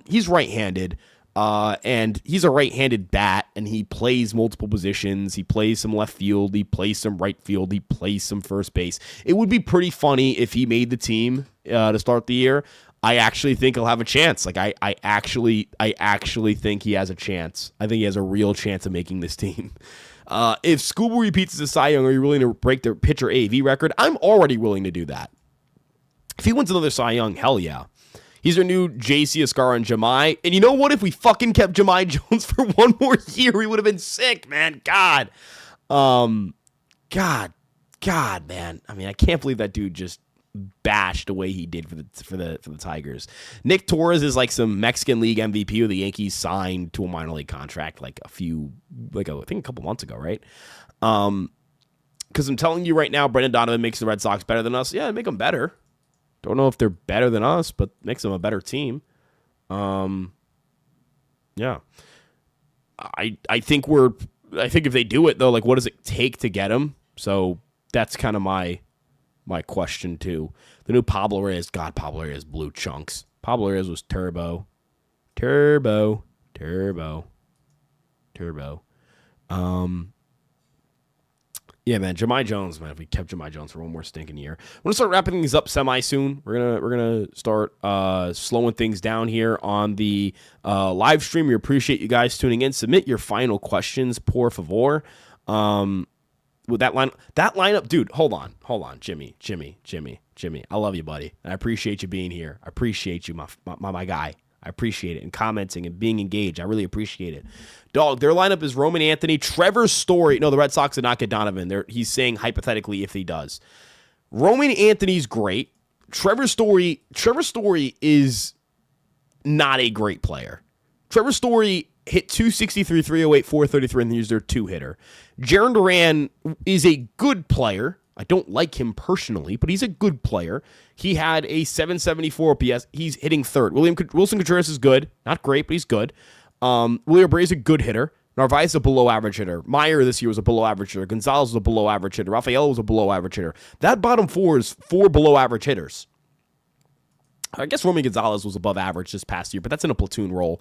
He's right-handed, and he's a right-handed bat, and he plays multiple positions. He plays some left field. He plays some right field. He plays some first base. It would be pretty funny if he made the team to start the year. I actually think he'll have a chance. I actually think he has a chance. I think he has a real chance of making this team. If Scooble repeats as a Cy Young, are you willing to break their pitcher AV record? I'm already willing to do that. If he wins another Cy Young, hell yeah. He's our new JC Escara and Jemai. And you know what? If we fucking kept Jemai Jones for one more year, he would have been sick, man. God, man. I mean, I can't believe that dude just bashed the way he did for the Tigers. Nick Torres is some Mexican League MVP who the Yankees signed to a minor league contract I think a couple months ago, right? Because I'm telling you right now, Brendan Donovan makes the Red Sox better than us. Yeah, make them better. Don't know if they're better than us, but makes them a better team. Yeah. I think if they do it though, what does it take to get him? So that's kind of my question too. The new Pablo Reyes, God, Pablo Reyes blue chunks. Pablo Reyes was turbo. Yeah, man, Jemai Jones, man. If we kept Jemai Jones for one more stinking year, we're gonna start wrapping things up semi soon. We're gonna start slowing things down here on the live stream. We appreciate you guys tuning in. Submit your final questions, por favor. With that lineup, dude. Hold on, Jimmy. I love you, buddy. And I appreciate you being here. I appreciate you, my guy. I appreciate it, and commenting and being engaged. I really appreciate it. Dog, their lineup is Roman Anthony, Trevor Story. No, the Red Sox did not get Donovan. He's saying hypothetically if he does. Roman Anthony's great. Trevor Story is not a great player. Trevor Story hit 263, 308, 433, and he's their two-hitter. Jarren Duran is a good player. I don't like him personally, but he's a good player. He had a 774 OPS. He's hitting third. Wilson Contreras is good. Not great, but he's good. William Bray is a good hitter. Narvaez is a below-average hitter. Meyer this year was a below-average hitter. Gonzalez was a below-average hitter. Rafael was a below-average hitter. That bottom four is four below-average hitters. I guess Romy Gonzalez was above average this past year, but that's in a platoon role.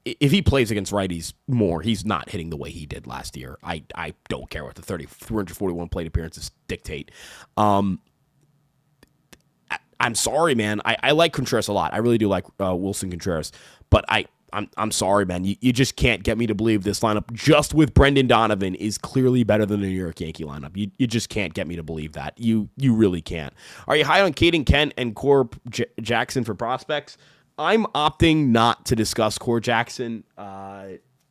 If he plays against righties more, he's not hitting the way he did last year. I don't care what the 341 plate appearances dictate. I'm sorry, man. I like Contreras a lot. I really do like Wilson Contreras, but I'm sorry, man. You just can't get me to believe this lineup just with Brendan Donovan is clearly better than the New York Yankee lineup. You just can't get me to believe that. You really can't. Are you high on Caden Kent and Core Jackson for prospects? I'm opting not to discuss Core Jackson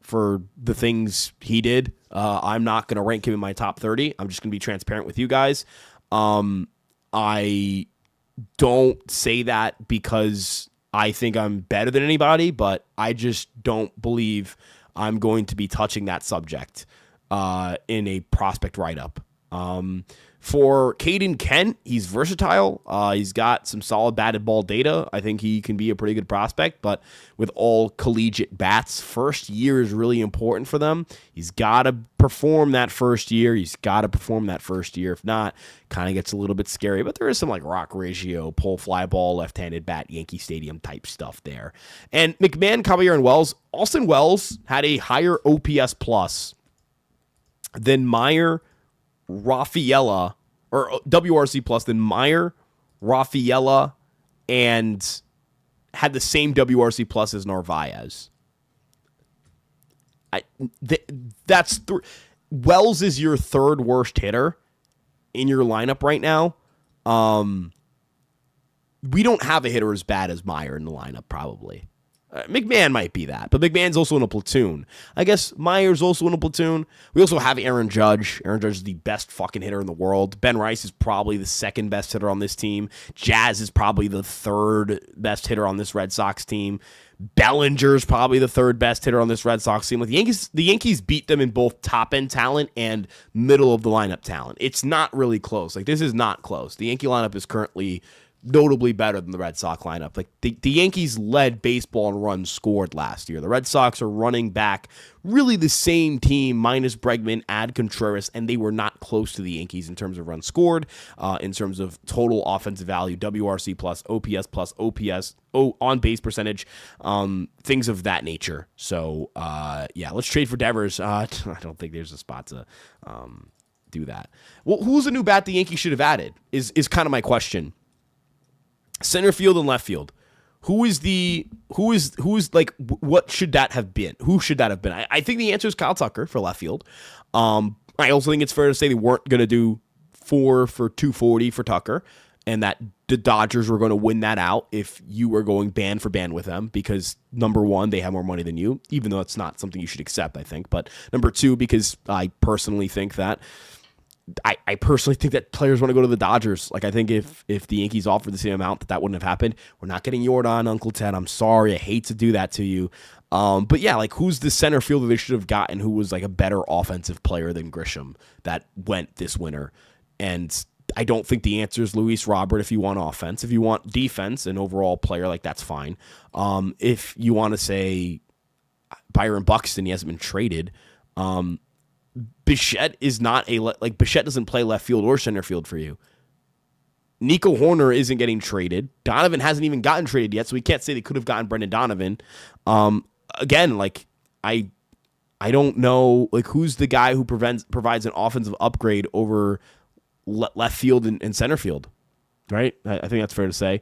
for the things he did. I'm not going to rank him in my top 30. I'm just going to be transparent with you guys. I don't say that because I think I'm better than anybody, but I just don't believe I'm going to be touching that subject in a prospect write-up. For Caden Kent, he's versatile. He's got some solid batted ball data. I think he can be a pretty good prospect, but with all collegiate bats, first year is really important for them. He's got to perform that first year. If not, kind of gets a little bit scary, but there is some like rock ratio, pull fly ball, left-handed bat, Yankee Stadium type stuff there. And McMahon, Caballero, and Wells. Austin Wells had a higher OPS plus than Meyer, Rafaela, or WRC plus than Meyer, Rafaela, and had the same WRC plus as Narvaez. Wells is your third worst hitter in your lineup right now. We don't have a hitter as bad as Meyer in the lineup, probably. McMahon might be that, but McMahon's also in a platoon. I guess Meyer's also in a platoon. We also have Aaron Judge. Aaron Judge is the best fucking hitter in the world. Ben Rice is probably the second best hitter on this team. Jazz is probably the third best hitter on this Red Sox team. Bellinger is probably the third best hitter on this Red Sox team. Like the Yankees beat them in both top-end talent and middle-of-the-lineup talent. It's not really close. Like, this is not close. The Yankee lineup is currently notably better than the Red Sox lineup. Like the Yankees led baseball in runs scored last year. The Red Sox are running back really the same team minus Bregman, add Contreras, and they were not close to the Yankees in terms of runs scored, in terms of total offensive value, WRC plus, OPS, on base percentage, things of that nature. So yeah, let's trade for Devers. I don't think there's a spot to do that. Well, who's the new bat the Yankees should have added is kind of my question. Center field and left field. Who is like, what should that have been? Who should that have been? I think the answer is Kyle Tucker for left field. I also think it's fair to say they weren't going to do 4 for $240 for Tucker, and that the Dodgers were going to win that out if you were going band for band with them, because number one, they have more money than you, even though it's not something you should accept, I think. But number two, because I personally think that players want to go to the Dodgers. Like, I think if the Yankees offered the same amount, that wouldn't have happened. We're not getting Yordan, Uncle Ted. I'm sorry. I hate to do that to you. But yeah, like, who's the center fielder they should have gotten who was like a better offensive player than Grisham that went this winter? And I don't think the answer is Luis Robert if you want offense. If you want defense, an overall player, like, that's fine. If you want to say Byron Buxton, he hasn't been traded. Bichette is not Bichette doesn't play left field or center field for you. Nico Horner isn't getting traded. Donovan hasn't even gotten traded yet, so we can't say they could have gotten Brendan Donovan. Again, like, I don't know, like, who's the guy who provides an offensive upgrade over left field and center field, right? I think that's fair to say.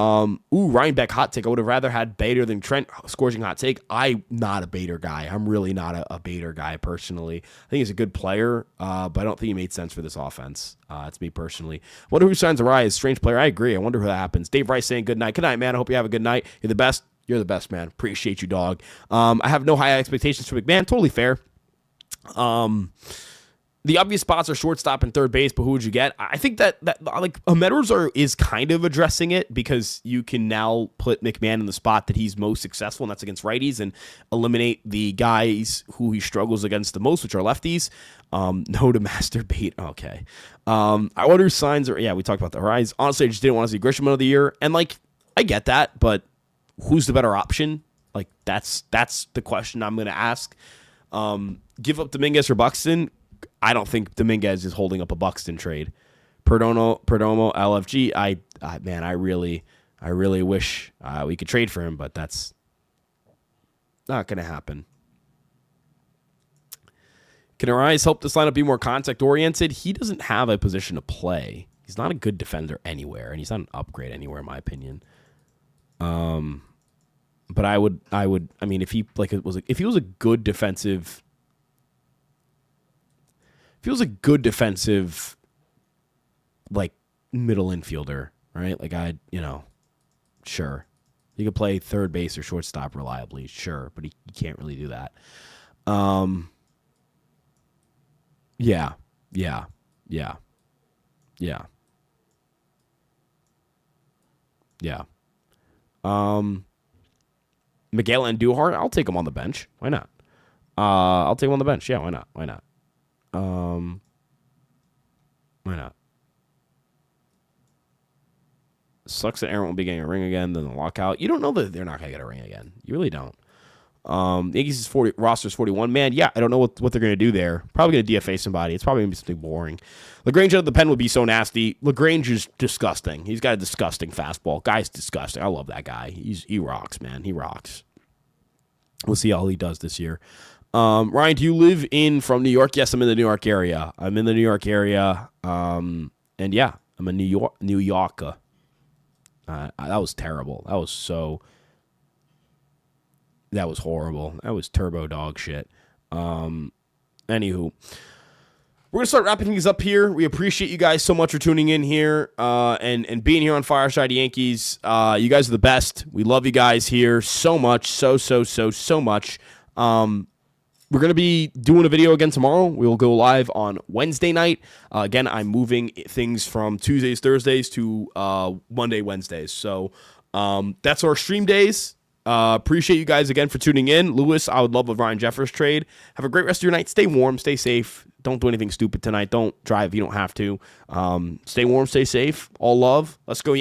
Ryan Beck hot take. I would have rather had Bader than Trent. Scorching hot take. I'm not a Bader guy. I'm really not a Bader guy personally. I think he's a good player, but I don't think he made sense for this offense. It's me personally. Wonder who signs Arias. Strange player. I agree. I wonder who that happens. Dave Rice saying good night. Good night, man. I hope you have a good night. You're the best. You're the best, man. Appreciate you, dog. I have no high expectations for McMahon. Totally fair. The obvious spots are shortstop and third base, but who would you get? I think that like Amed is kind of addressing it because you can now put McMahon in the spot that he's most successful, and that's against righties, and eliminate the guys who he struggles against the most, which are lefties. No to masturbate. Okay. I wonder who signs are. Yeah, we talked about the Horizons. Honestly, I just didn't want to see Grisham of the year, and like I get that, but who's the better option? Like that's the question I'm going to ask. Give up Dominguez or Buxton? I don't think Dominguez is holding up a Buxton trade. Perdomo, LFG. I really wish we could trade for him, but that's not going to happen. Can Arias help this lineup be more contact oriented? He doesn't have a position to play. He's not a good defender anywhere, and he's not an upgrade anywhere, in my opinion. But I mean, if he was a good defensive. If he was a good defensive, like, middle infielder, right? Like, sure. He could play third base or shortstop reliably, sure, but he can't really do that. Yeah. Miguel Andujar, I'll take him on the bench. Why not? I'll take him on the bench. Yeah, why not? Why not? Sucks that Aaron won't be getting a ring again, then the lockout. You don't know that they're not going to get a ring again. You really don't. The Yankees' roster's 41. Man, yeah, I don't know what they're going to do there. Probably going to DFA somebody. It's probably going to be something boring. LaGrange out of the pen would be so nasty. LaGrange is disgusting. He's got a disgusting fastball. Guy's disgusting. I love that guy. He rocks, man. He rocks. We'll see how he does this year. Ryan, do you live from New York? Yes, I'm in the New York area. And yeah, I'm a New Yorker. That was terrible. That was horrible. That was turbo dog shit. Anywho, we're going to start wrapping things up here. We appreciate you guys so much for tuning in here and being here on Fireside Yankees. You guys are the best. We love you guys here so much. So much. We're going to be doing a video again tomorrow. We will go live on Wednesday night. Again, I'm moving things from Tuesdays, Thursdays to Monday, Wednesdays. So that's our stream days. Appreciate you guys again for tuning in. Lewis, I would love a Ryan Jeffers trade. Have a great rest of your night. Stay warm. Stay safe. Don't do anything stupid tonight. Don't drive if you don't have to. Stay warm. Stay safe. All love. Let's go.